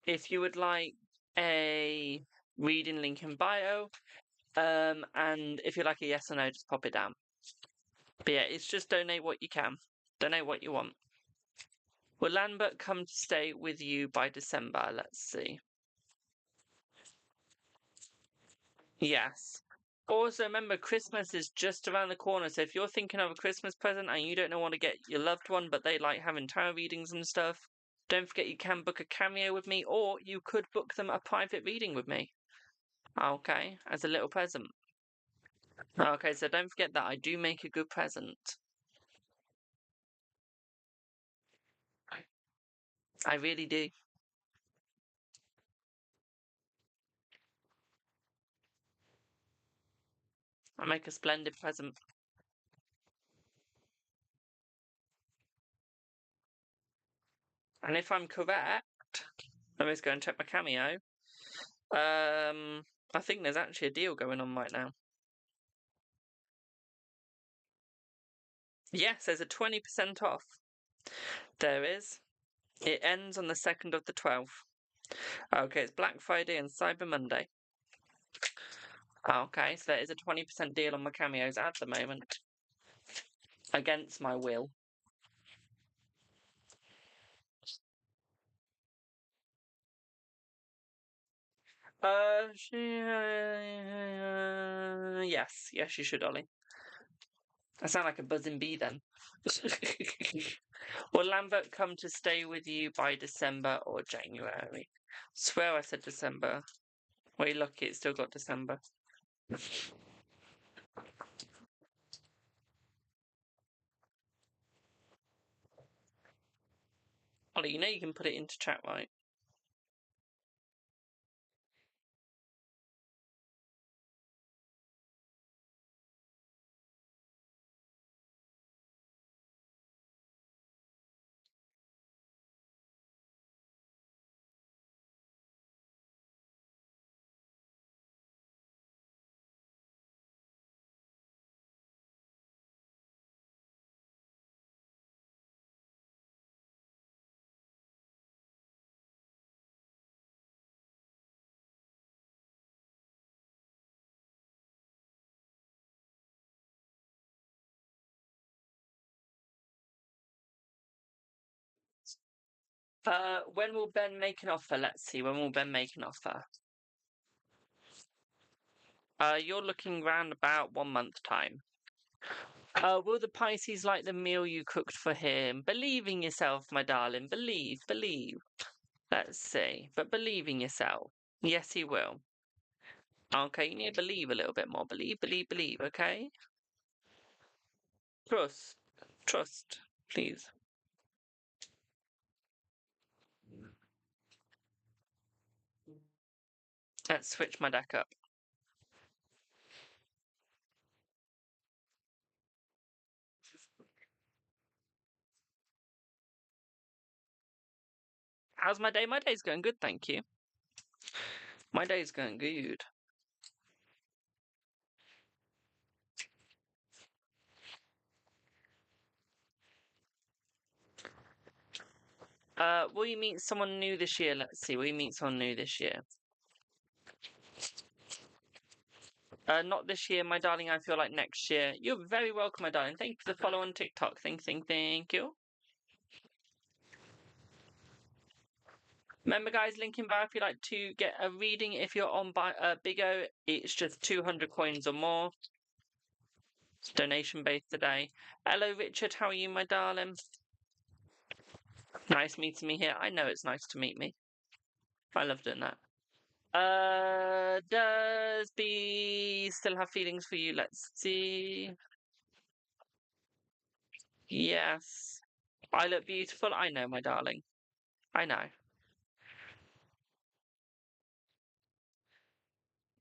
If you would like a reading, link in bio. And if you'd like a yes or no, just pop it down. But yeah, it's just donate what you can. Donate what you want. Will Lambert come to stay with you by December? Let's see. Yes. Also, remember, Christmas is just around the corner, so if you're thinking of a Christmas present and you don't know what to get your loved one, but they like having tarot readings and stuff, don't forget you can book a cameo with me, or you could book them a private reading with me. Okay, as a little present. Okay, so don't forget that I do make a good present. I really do. I make a splendid present. And if I'm correct, let me just go and check my cameo. I think there's actually a deal going on right now. Yes, there's a 20% off. There is. It ends on the 2nd of the 12th. Okay, it's Black Friday and Cyber Monday. Okay, so there is a 20% deal on my cameos at the moment. Against my will. Yes, you should, Ollie. I sound like a buzzing bee then. Will Lambert come to stay with you by December or January? Swear I said December. Well, you're lucky it's still got December. Ollie, you know you can put it into chat, right? When will Ben make an offer? Let's see. When will Ben make an offer? You're looking round about 1 month time. Will the Pisces like the meal you cooked for him? Believe in yourself, my darling. Believe. Let's see. But believe in yourself. Yes, he will. Okay, you need to believe a little bit more. Believe, okay? Trust, please. Let's switch my deck up. How's my day? My day's going good, thank you. My day's going good. Will you meet someone new this year? Let's see. Will you meet someone new this year? Not this year, my darling. I feel like next year. You're very welcome, my darling. Thank you for the follow on TikTok. Thank you. Remember, guys, link in bio if you'd like to get a reading. If you're on Big O, it's just 200 coins or more. It's donation based today. Hello, Richard. How are you, my darling? Nice meeting me here. I know it's nice to meet me. I love doing that. Does B still have feelings for you? Let's see. Yes. I look beautiful. I know, my darling. I know.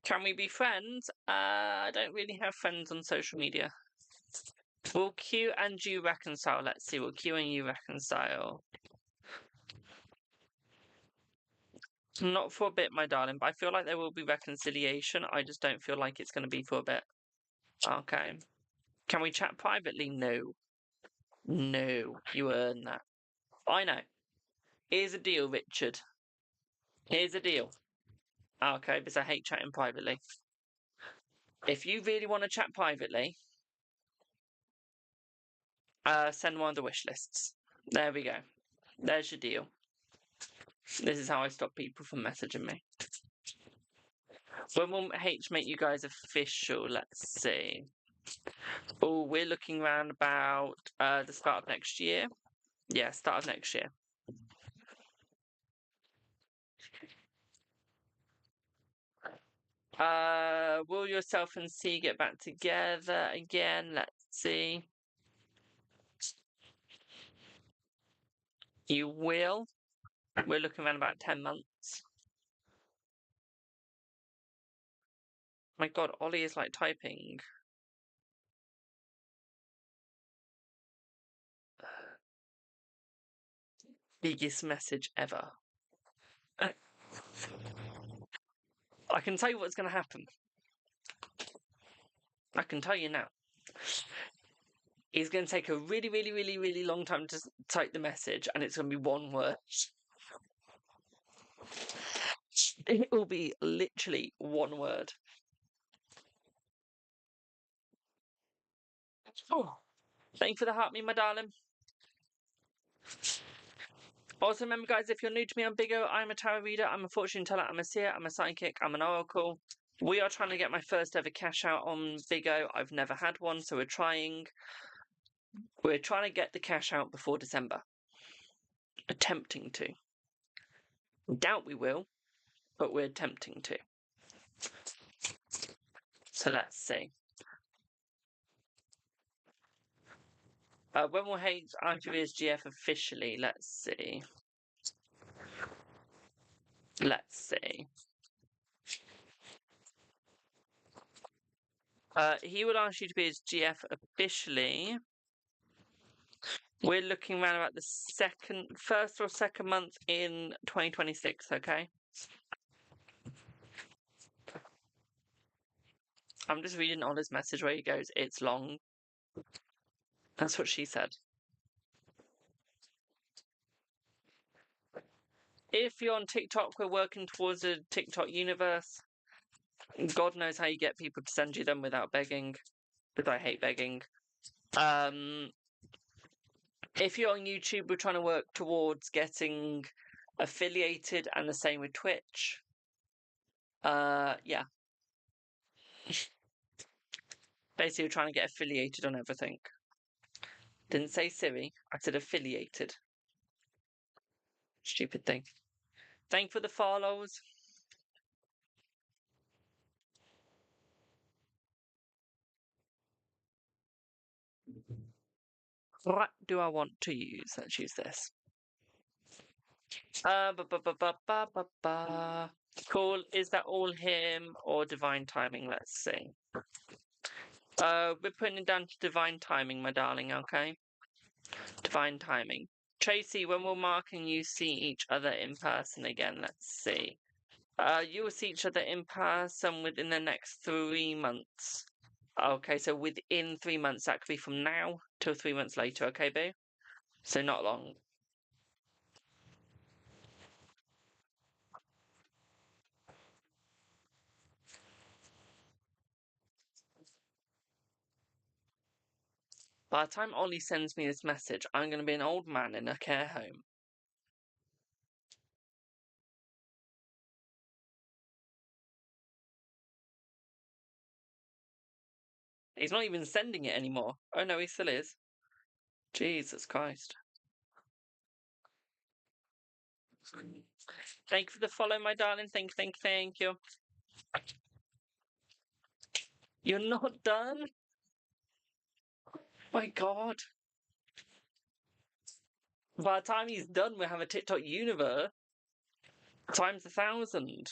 Can we be friends? I don't really have friends on social media. Will Q and you reconcile? Let's see. Will Q and you reconcile? Not for a bit, my darling, but I feel like there will be reconciliation. I just don't feel like it's going to be for a bit. Okay. Can we chat privately? No. No. You earn that. I know. Here's a deal, Richard. Here's a deal. Okay, because I hate chatting privately. If you really want to chat privately, send one of the wish lists. There we go. There's your deal. This is how I stop people from messaging me. When will H make you guys official? Let's see. Oh, we're looking around about the start of next year. Yeah, start of next year. Will yourself and C get back together again? Let's see. You will. We're looking around about 10 months. My God, Ollie is like typing. Biggest message ever. I can tell you what's going to happen. I can tell you now. It's going to take a really, really, really, really long time to type the message, and it's going to be one word. It will be literally one word. Oh, thank you for the heart, me, my darling. Also, remember, guys, if you're new to me on Bigo, I'm a tarot reader, I'm a fortune teller, I'm a seer, I'm a psychic, I'm an oracle. We are trying to get my first ever cash out on Bigo. I've never had one, so we're trying. We're trying to get the cash out before December. Attempting to. Doubt we will, but we're attempting to. So let's see. When will H enter his GF officially? Let's see. Let's see. He would ask you to be his GF officially. We're looking around about the first or second month in 2026, okay? I'm just reading Ollie's message where he goes, it's long. That's what she said. If you're on TikTok, we're working towards a TikTok universe. God knows how you get people to send you them without begging, because I hate begging. If you're on YouTube, we're trying to work towards getting affiliated, and the same with Twitch. Yeah. Basically, we're trying to get affiliated on everything. Didn't say Siri, I said affiliated. Stupid thing. Thank you for the follows. What do I want to use? Let's use this. Cool. Is that all him or divine timing? Let's see. We're putting it down to divine timing, my darling, okay? Divine timing. Tracy, when will Mark and you see each other in person again? Let's see. You will see each other in person within the next 3 months. Okay, so within 3 months, that could be from now till 3 months later, okay, boo? So not long. By the time Ollie sends me this message, I'm going to be an old man in a care home. He's not even sending it anymore. Oh no, he still is. Jesus Christ. Thank you for the follow, my darling. Thank you. You're not done? My God. By the time he's done, we'll have a TikTok universe times 1,000.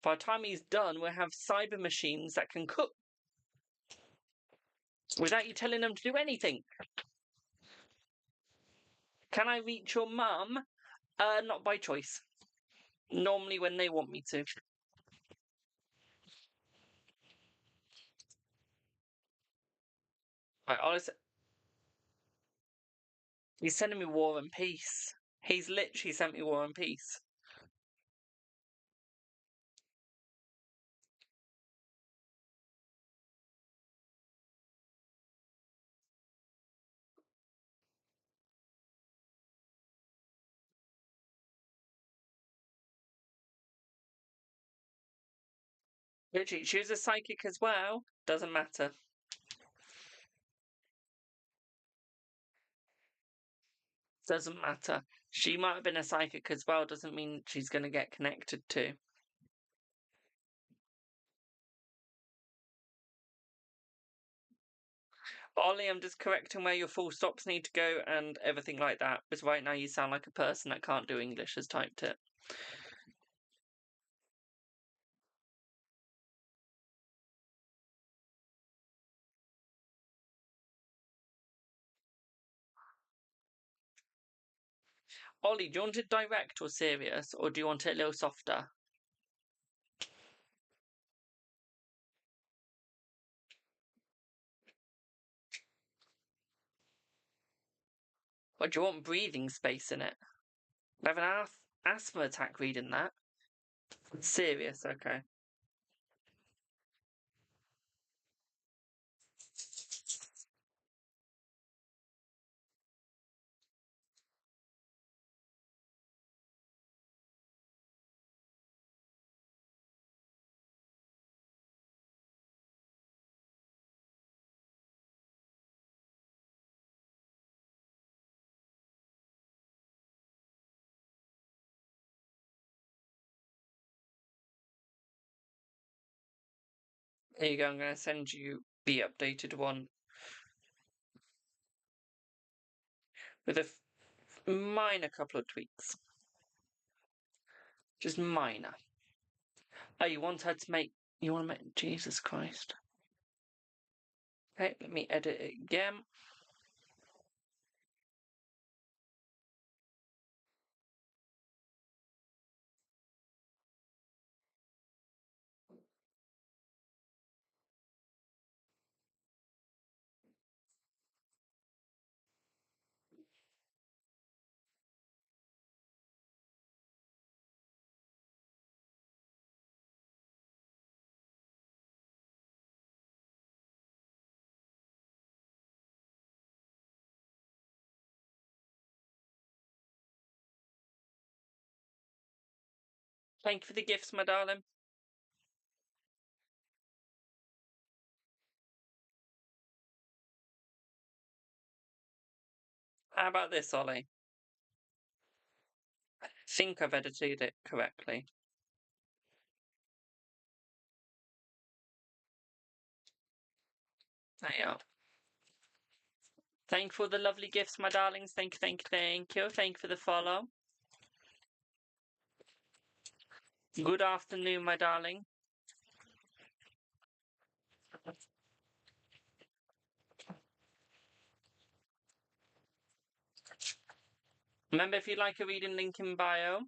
By the time he's done, we'll have cyber machines that can cook without you telling them to do anything. Can I reach your mum? Not by choice. Normally when they want me to. Honestly, he's sending me War and Peace. He's literally sent me War and Peace. Literally, she was a psychic as well. Doesn't matter. Doesn't matter. She might have been a psychic as well. Doesn't mean she's going to get connected to. Ollie, I'm just correcting where your full stops need to go and everything like that. Because right now you sound like a person that can't do English has typed it. Ollie, do you want it direct or serious, or do you want it a little softer? Or do you want breathing space in it? I have an asthma attack reading that. Serious, okay. There you go, I'm going to send you the updated one. With a minor couple of tweaks. Just minor. Oh, you want her to make... You want to make... Jesus Christ. Okay, let me edit it again. Thank you for the gifts, my darling. How about this, Ollie? I think I've edited it correctly. There you are. Thank you for the lovely gifts, my darlings. Thank you. Thank you for the follow. Good afternoon, my darling. Remember, if you'd like a reading, link in bio.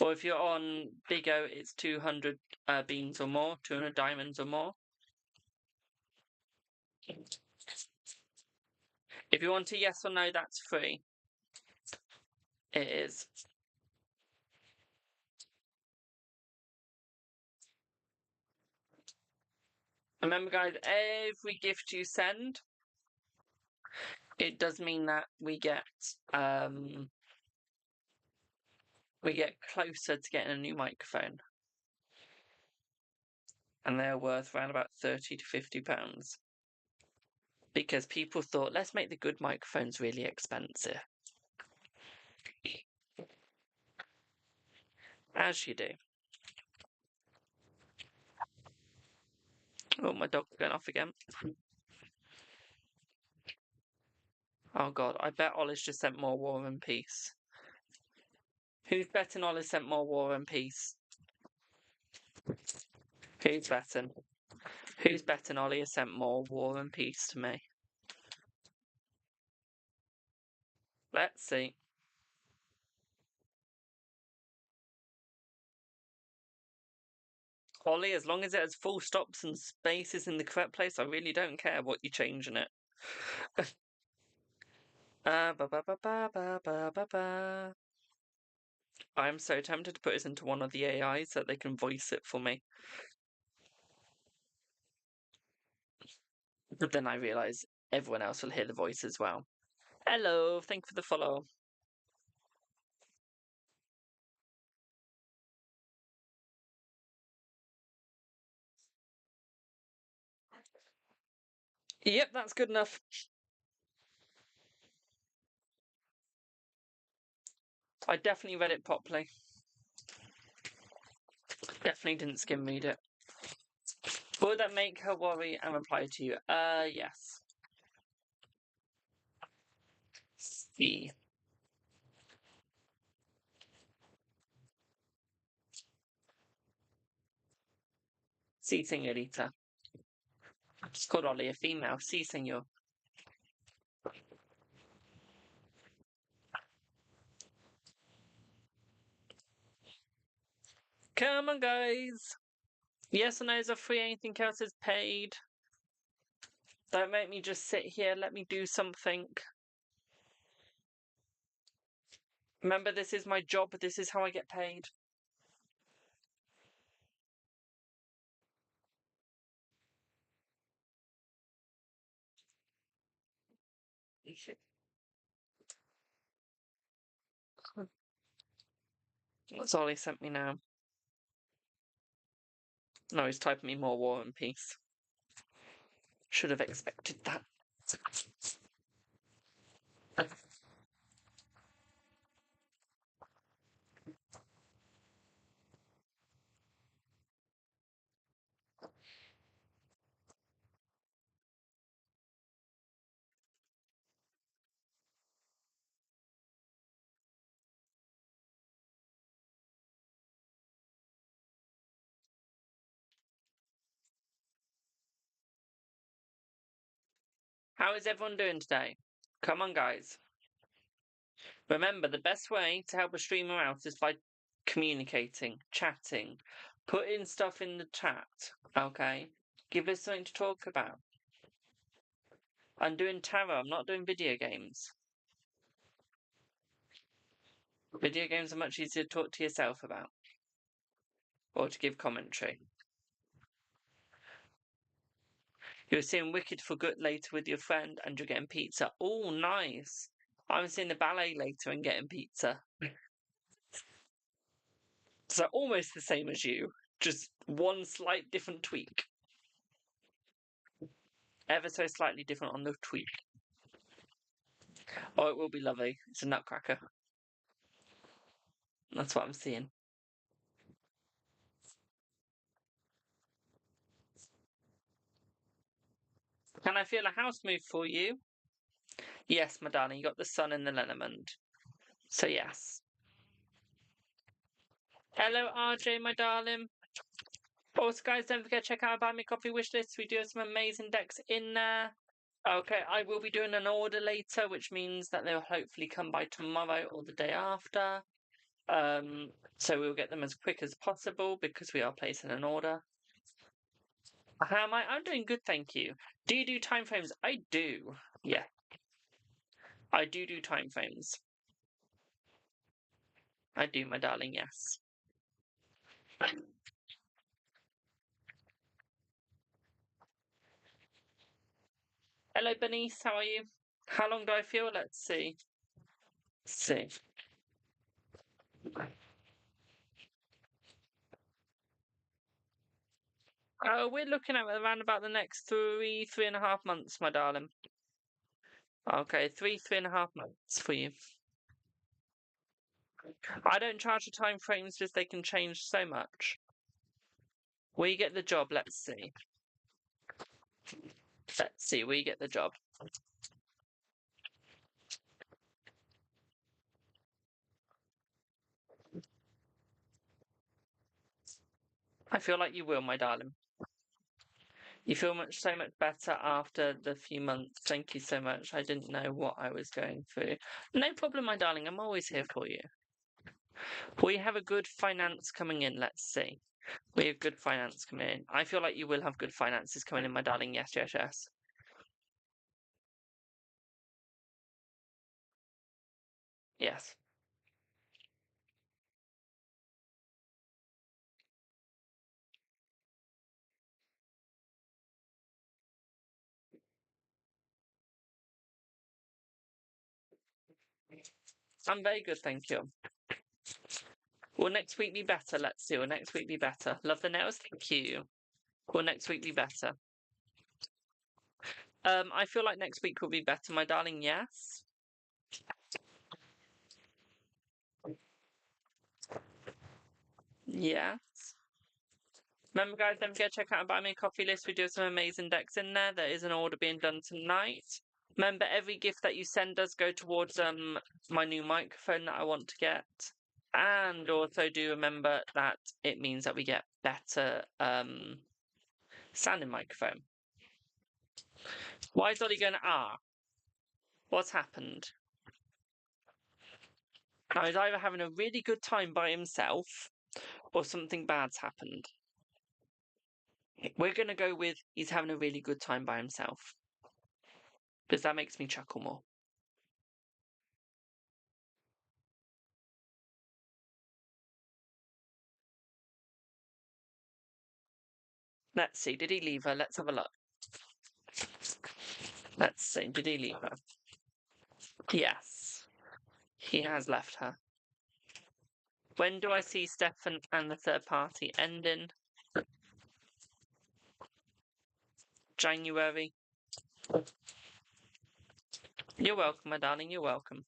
Or if you're on Bigo, it's 200 beans or more, 200 diamonds or more. If you want a yes or no, that's free. It is. Remember, guys, every gift you send, it does mean that we get closer to getting a new microphone. And they're worth around about £30 to £50. Because people thought, let's make the good microphones really expensive. As you do. Oh, my dog's going off again. Oh god, I bet Ollie's just sent more War and Peace. Who's betting Ollie sent more War and Peace? Who's betting? Who's betting Ollie has sent more War and Peace to me? Let's see. Ollie, as long as it has full stops and spaces in the correct place, I really don't care what you change in it. Ba ba ba ba ba ba ba ba. I'm so tempted to put this into one of the AIs so that they can voice it for me. But then I realise everyone else will hear the voice as well. Hello, thank you for the follow. Yep, that's good enough. I definitely read it properly. Definitely didn't skim read it. Would that make her worry and reply to you? Yes. C. Si, señorita. It's called Ollie, a female. Si, señor. Come on, guys. Yes or no's are free. Anything else is paid. Don't make me just sit here. Let me do something. Remember, this is my job. This is how I get paid. That's all he sent me now. No, he's typing me more War and Peace. Should have expected that. How is everyone doing today? Come on, guys. Remember, the best way to help a streamer out is by communicating, chatting, putting stuff in the chat, okay? Give us something to talk about. I'm doing tarot, I'm not doing video games. Video games are much easier to talk to yourself about. Or to give commentary. You're seeing Wicked for Good later with your friend and you're getting pizza. Oh, nice. I'm seeing the ballet later and getting pizza. So almost the same as you, just one slight different tweak. Ever so slightly different on the tweak. Oh, it will be lovely. It's a nutcracker. That's what I'm seeing. Can I feel a house move for you? Yes, my darling. You got the sun and the element. So yes. Hello, RJ, my darling. Also, guys, don't forget to check out our Buy Me Coffee wishlist. We do have some amazing decks in there. Okay, I will be doing an order later, which means that they'll hopefully come by tomorrow or the day after. So we'll get them as quick as possible because we are placing an order. How am I? I'm doing good, thank you. Do you do time frames? I do. Yeah. I do time frames. I do, my darling, yes. Hello, Bernice, how are you? How long do I feel? Let's see. We're looking at around about the next 3.5 months, my darling. Okay, 3.5 months for you. I don't charge the time frames because they can change so much. We get the job, let's see. Let's see, we get the job. I feel like you will, my darling. You feel so much better after the few months. Thank you so much. I didn't know what I was going through. No problem, my darling. I'm always here for you. We have a good finance coming in. Let's see. We have good finance coming in. I feel like you will have good finances coming in, my darling. Yes, yes, yes. Yes. I'm very good, thank you. Will next week be better? Let's see. Will next week be better? Love the nails, thank you. Will next week be better? I feel like next week will be better, my darling. Yes. Yes. Remember, guys, don't forget to check out our Buy Me a Coffee list. We do have some amazing decks in there. There is an order being done tonight. Remember, every gift that you send us go towards my new microphone that I want to get. And also do remember that it means that we get better sounding microphone. Why is Ollie going What's happened? Now, he's either having a really good time by himself or something bad's happened. We're going to go with he's having a really good time by himself. Because that makes me chuckle more. Let's see, did he leave her? Let's have a look. Let's see, did he leave her? Yes, he has left her. When do I see Stefan and the third party ending? January. You're welcome, my darling, you're welcome.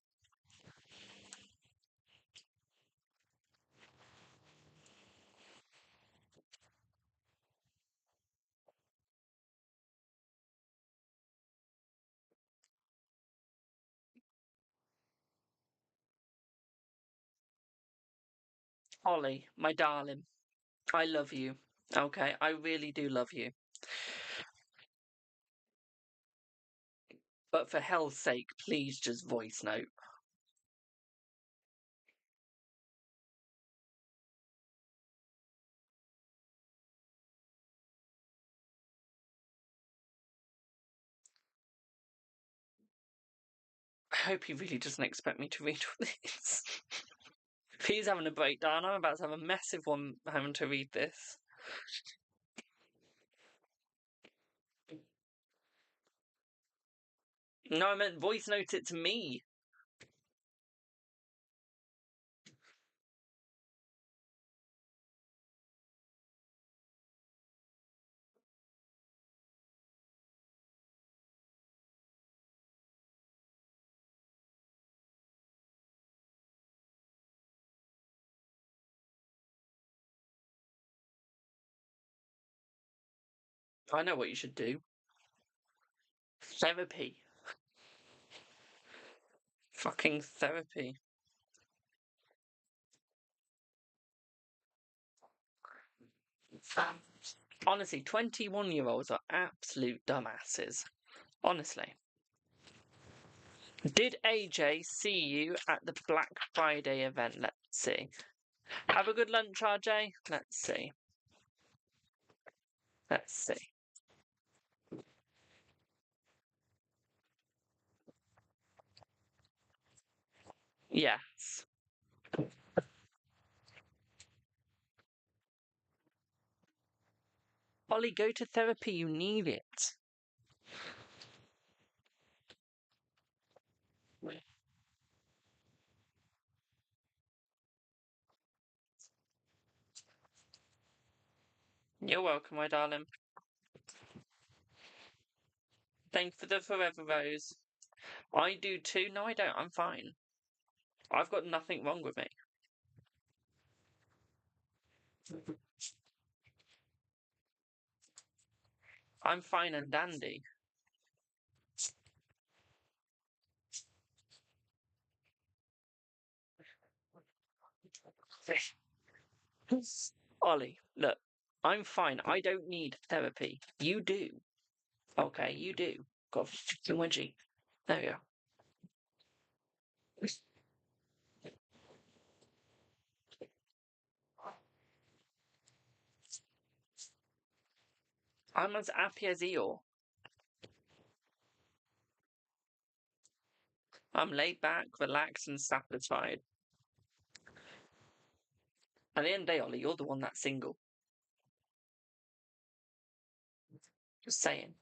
Ollie, my darling, I love you. Okay, I really do love you. But for hell's sake, please just voice note. I hope he really doesn't expect me to read all this. If he's having a breakdown, I'm about to have a massive one having to read this. No, I meant voice note it to me. I know what you should do. Therapy. Fucking therapy. Honestly, 21-year-olds are absolute dumbasses. Honestly. Did AJ see you at the Black Friday event? Let's see. Have a good lunch, RJ. Let's see. Let's see. Yes. Ollie, go to therapy. You need it. You're welcome, my darling. Thanks for the forever rose. I do too. No, I don't. I'm fine. I've got nothing wrong with me. I'm fine and dandy. Ollie, look, I'm fine. I don't need therapy. You do. Okay, you do. Got a fucking wedgie. There we go. I'm as happy as Eeyore. I'm laid back, relaxed, and satisfied. At the end of the day, Ollie, you're the one that's single. Just saying.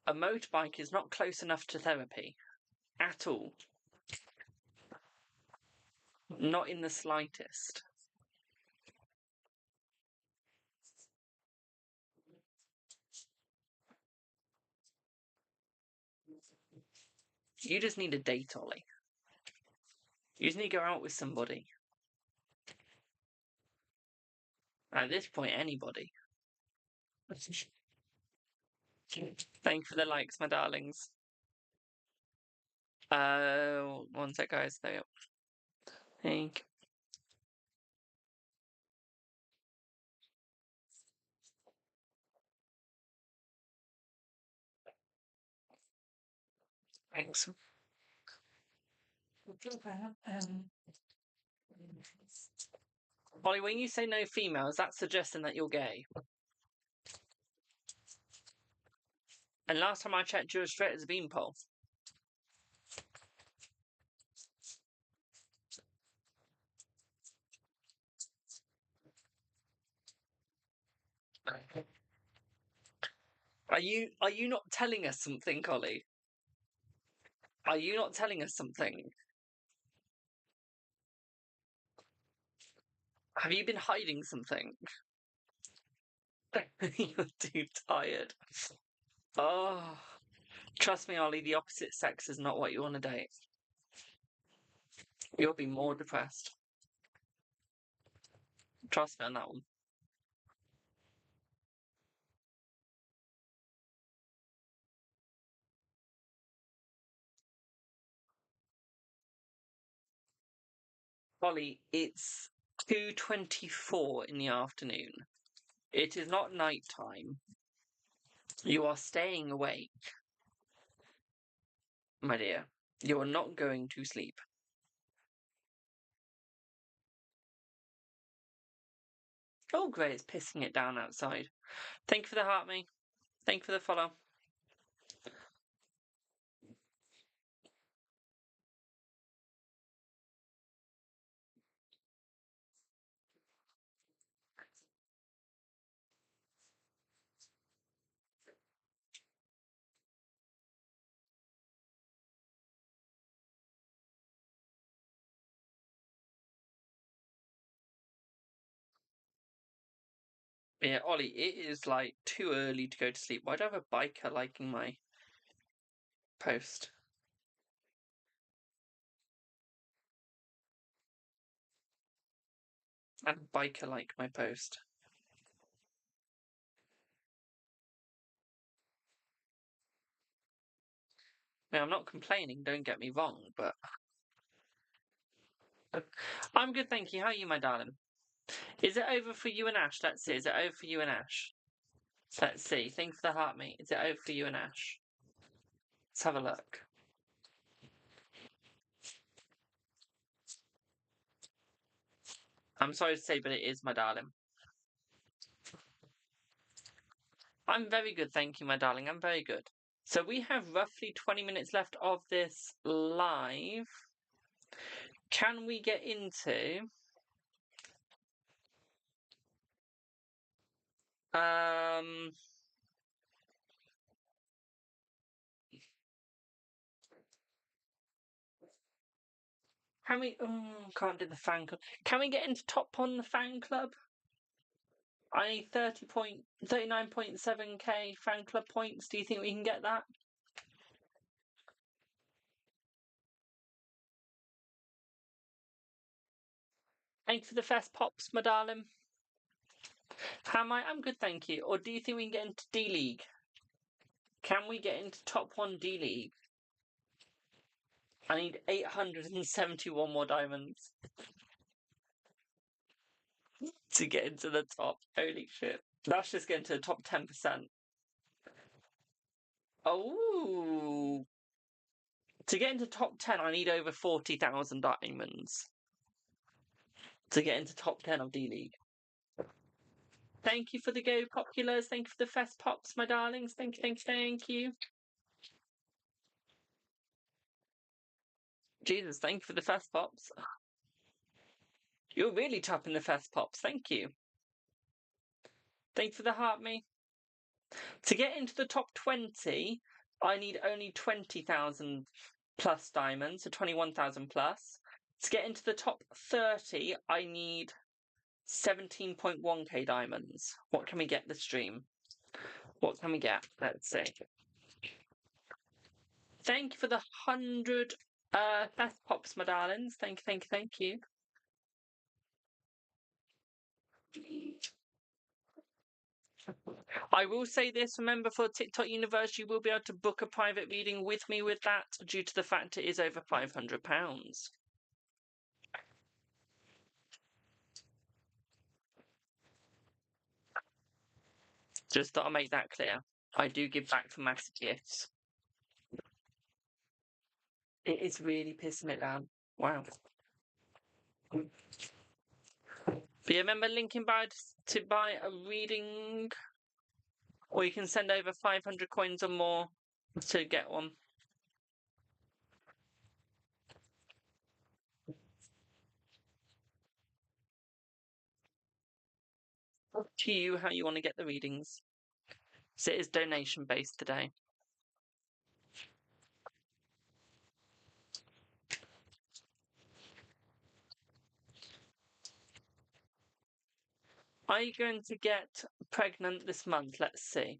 A motorbike is not close enough to therapy. At all. Not in the slightest. You just need a date, Ollie. You just need to go out with somebody. At this point, anybody. Thank you for the likes, my darlings. One sec, guys. There we go. Thank. Thanks. Ollie, when you say no females, that's suggesting that you're gay. And last time I checked, you were straight as a beanpole. Are you not telling us something, Ollie? Are you not telling us something? Have you been hiding something? You're too tired. Oh, trust me, Ollie, the opposite sex is not what you want to date. You'll be more depressed. Trust me on that one. Ollie, it's 2:24 in the afternoon. It is not night time. You are staying awake. My dear, you are not going to sleep. Oh, great, it's pissing it down outside. Thank you for the heart, me. Thank you for the follow. Yeah, Ollie, it is like too early to go to sleep. Why do I have a biker liking my post? I had a biker like my post. Now, I'm not complaining, don't get me wrong, but I'm good, thank you. How are you, my darling? Is it over for you and Ash? Let's see. Is it over for you and Ash? Let's see. Thank you for the heart, mate. Is it over for you and Ash? Let's have a look. I'm sorry to say, but it is, my darling. I'm very good, thank you, my darling. I'm very good. So we have roughly 20 minutes left of this live. Can we get into can we can't do the fan club. Can we get into top on the fan club? I need 39.7k fan club points. Do you think we can get that? Thank you for the fast pops, my darling. How am I? I'm good, thank you. Or do you think we can get into D-League? Can we get into top 1 D-League? I need 871 more diamonds to get into the top. Holy shit. That's just getting to the top 10%. Oh. To get into top 10, I need over 40,000 diamonds. To get into top 10 of D-League. Thank you for the Go Populars. Thank you for the fast pops, my darlings. Thank you. Jesus, thank you for the fast pops. You're really chopping the fast pops. Thank you. Thank you for the heart me. To get into the top 20, I need only 20,000 plus diamonds, so 21,000 plus. To get into the top 30, I need 17.1k diamonds. What can we get this stream? What can we get? Let's see. Thank you for the 100 fast pops, my darlings. Thank you. I will say this, remember, for TikTok Universe, you will be able to book a private reading with me with that, due to the fact it is over £500. Just thought I'd make that clear. I do give back for massive gifts. It is really pissing it down. Wow. But yeah, remember, link in bio to buy a reading, or you can send over 500 coins or more to get one. Up to you how you want to get the readings. So it is donation based today. Are you going to get pregnant this month? Let's see.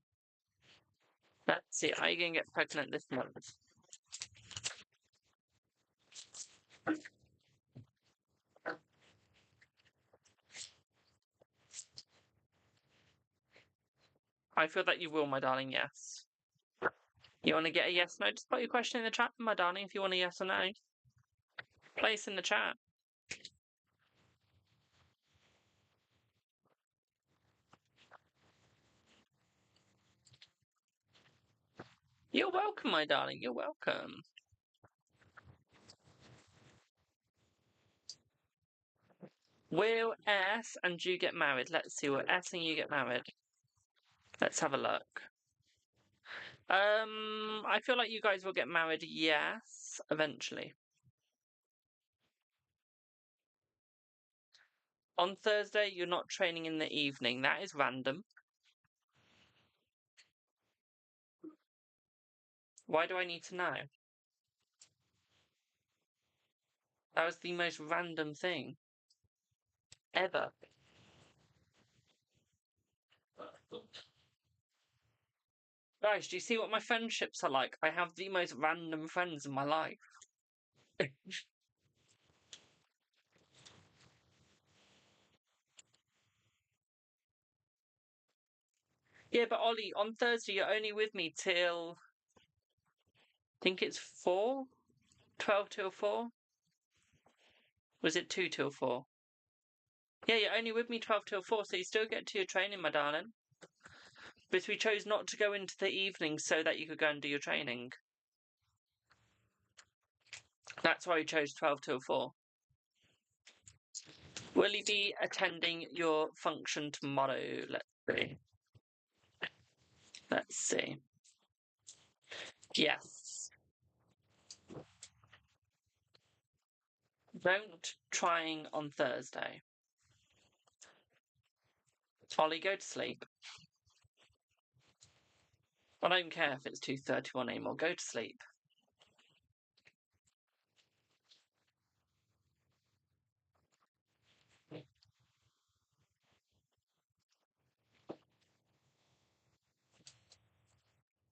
Are you going to get pregnant this month? I feel that you will, my darling, yes. You want to get a yes, no? Just put your question in the chat, my darling, if you want a yes or no. Place in the chat. You're welcome, my darling, you're welcome. Will S and you get married? Let's see, will S and you get married? Let's have a look. I feel like you guys will get married, yes, eventually. On Thursday, you're not training in the evening. That is random. Why do I need to know? That was the most random thing ever. Guys, do you see what my friendships are like? I have the most random friends in my life. Yeah, but Ollie, on Thursday, you're only with me till, I think it's 4? 12 till 4? Was it 2 till 4? Yeah, you're only with me 12 till 4, so you still get to your training, my darling. But we chose not to go into the evening so that you could go and do your training. That's why we chose 12 till 4. Will you be attending your function tomorrow? Let's see. Yes. Don't trying on Thursday. Ollie, go to sleep. I don't care if it's 2:31 anymore. Go to sleep.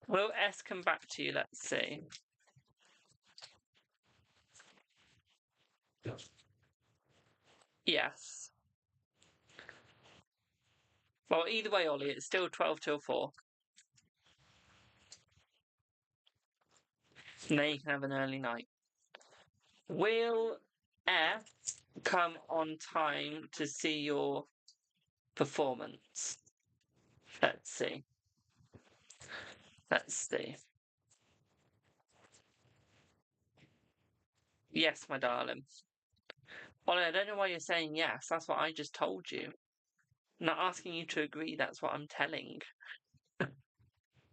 Will S come back to you? Let's see. Yes. Well, either way, Ollie, it's still 12 till 4. And then you can have an early night. Will F come on time to see your performance? Let's see. Let's see. Yes, my darling. Ollie, I don't know why you're saying yes. That's what I just told you. I'm not asking you to agree. That's what I'm telling.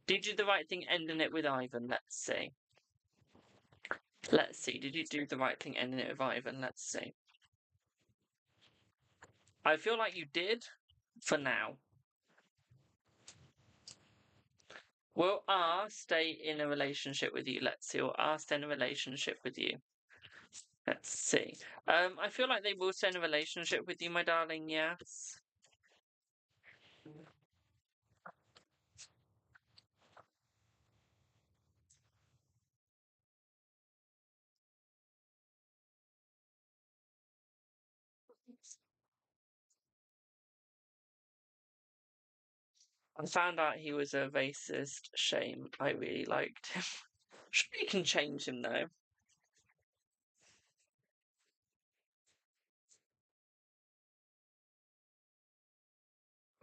Did you do the right thing ending it with Ivan? Let's see. Let's see. Did you do the right thing ending it with Ivan? Let's see. I feel like you did for now. Will R stay in a relationship with you? Let's see. Will R stay in a relationship with you? Let's see. I feel like they will stay in a relationship with you, my darling. Yes. I found out he was a racist. Shame. I really liked him. Sure, you can change him though.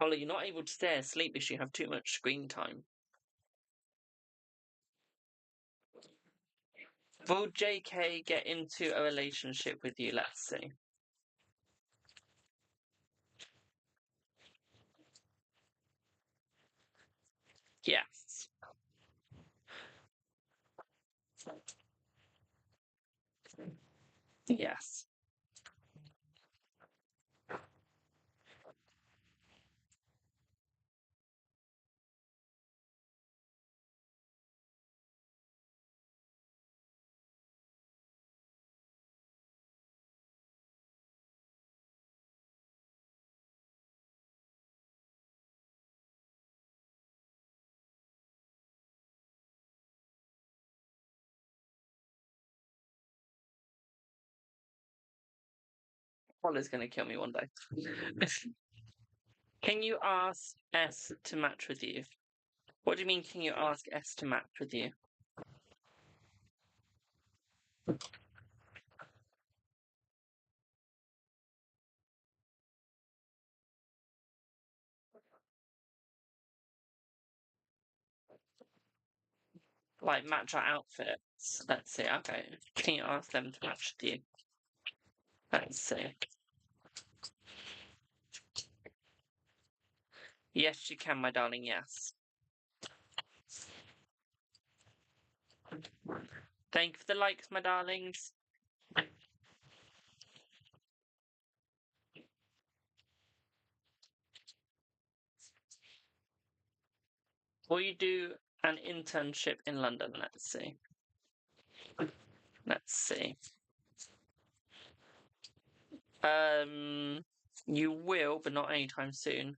Holly, you're not able to stay asleep because you have too much screen time. Will JK get into a relationship with you? Let's see. Yes. Yes. Holly's gonna kill me one day. Can you ask S to match with you? What do you mean, can you ask S to match with you? Like, match our outfits? Let's see. Okay. Can you ask them to match with you? Let's see. Yes, you can, my darling, yes. Thank you for the likes, my darlings. Will you do an internship in London? Let's see. Let's see. You will, but not anytime soon.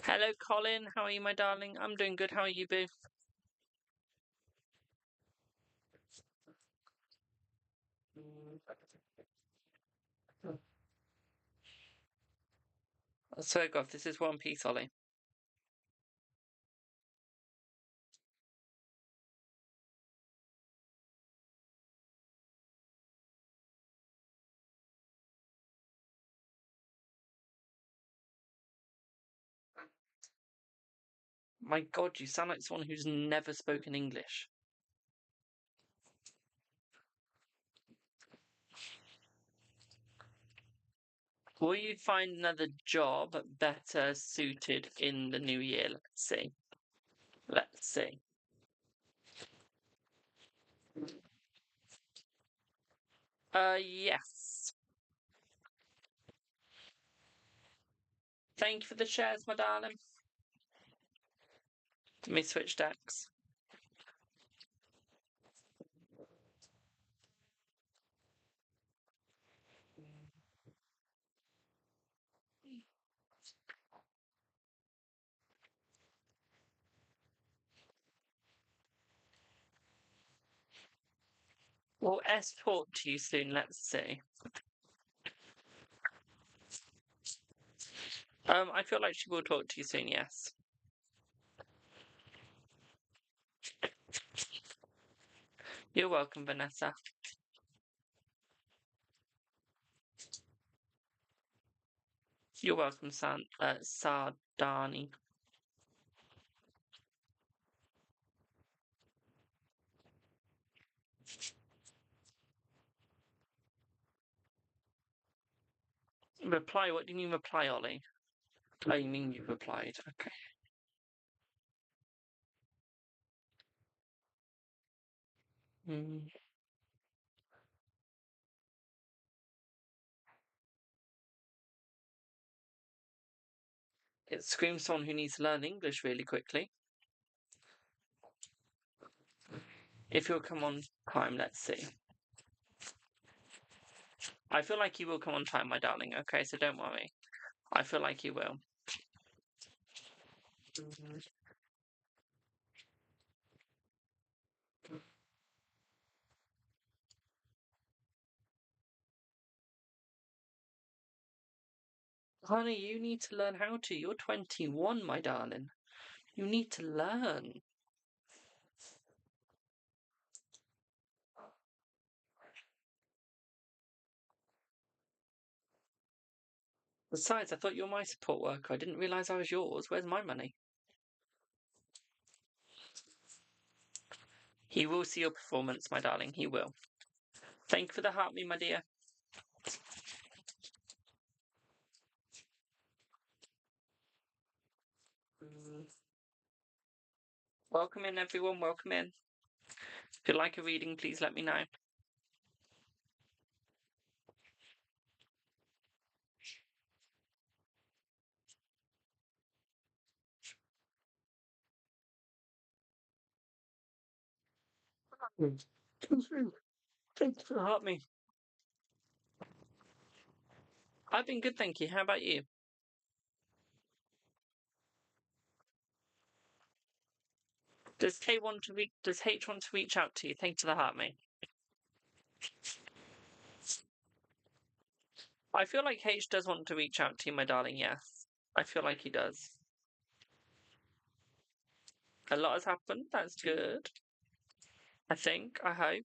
Hello, Colin. How are you, my darling? I'm doing good. How are you, boo? I swear to God, this is One Piece, Ollie. My God, you sound like someone who's never spoken English. Will you find another job better suited in the new year? Let's see. Let's see. Yes. Thank you for the shares, my darling. Let me switch decks. Will S talk to you soon? Let's see. I feel like she will talk to you soon, yes. You're welcome, Vanessa. You're welcome, Sardani. Reply? What do you mean reply, Ollie? Oh, you mean you've replied. Okay. It screams someone who needs to learn English really quickly. If you'll come on time, let's see. I feel like you will come on time, my darling. Okay, so don't worry. I feel like you will. Honey, you need to learn how to. You're 21, my darling. You need to learn. Besides, I thought you were my support worker. I didn't realise I was yours. Where's my money? He will see your performance, my darling. He will. Thank you for the heart, me, my dear. Welcome in, everyone. Welcome in. If you'd like a reading, please let me know. Thanks for the heart, me. I've been good, thank you. How about you? Does H want to reach out to you? Thanks for the heart, me. I feel like H does want to reach out to you, my darling. Yes, I feel like he does. A lot has happened. That's good. I think. I hope.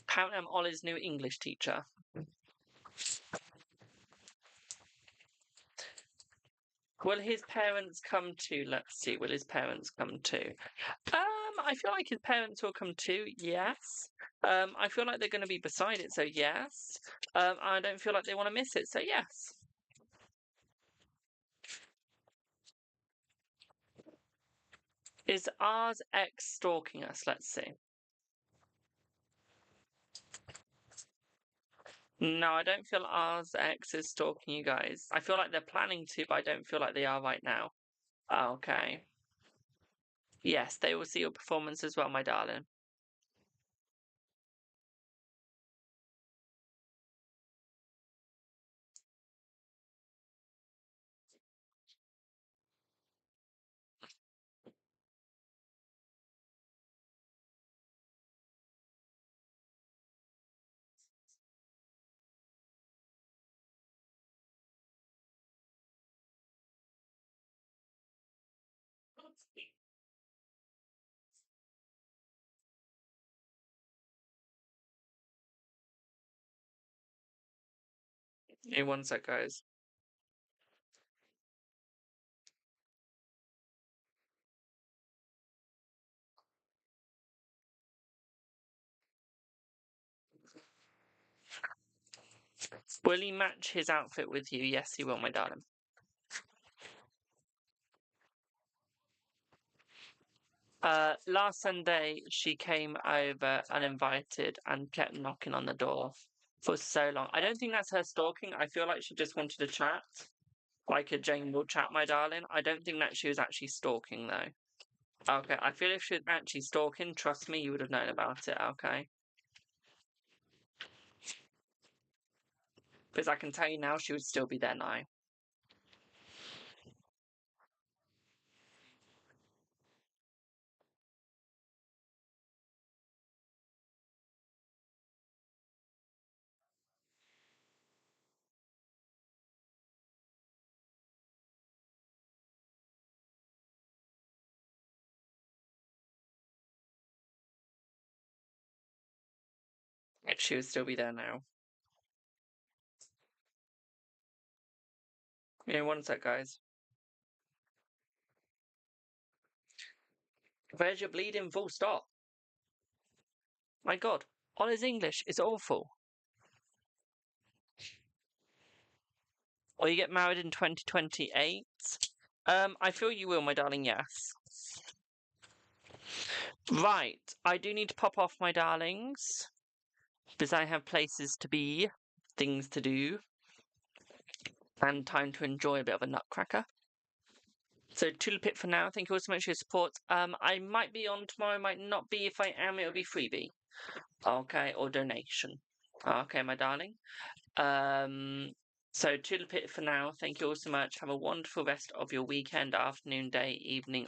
Apparently, I'm Ollie's new English teacher. Will his parents come too? Let's see. Will his parents come too? I feel like his parents will come too. Yes. I feel like they're going to be beside it. So yes. I don't feel like they want to miss it. So yes. Is ours ex stalking us? Let's see. No, I don't feel ours ex is stalking you guys. I feel like they're planning to, but I don't feel like they are right now. Okay. Yes, they will see your performance as well, my darling. In one sec, guys. Will he match his outfit with you? Yes, he will, my darling. Last Sunday, she came over uninvited and kept knocking on the door for so long. I don't think that's her stalking. I feel like she just wanted to chat, like a general chat, my darling. I don't think that she was actually stalking, though. Okay, I feel if she was actually stalking, trust me, you would have known about it, okay? Because I can tell you now, she would still be there now. She would still be there now. One sec, guys. Where's your bleeding? Full stop. My God, Ollie's English is awful. Or you get married in 2028. I feel you will, my darling, yes. Right, I do need to pop off, my darlings. Because I have places to be, things to do, and time to enjoy a bit of a nutcracker. So Tulipit for now. Thank you all so much for your support. I might be on tomorrow, might not be. If I am, it'll be freebie. Okay, or donation. Okay, my darling. So Tulipit for now. Thank you all so much. Have a wonderful rest of your weekend, afternoon, day, evening.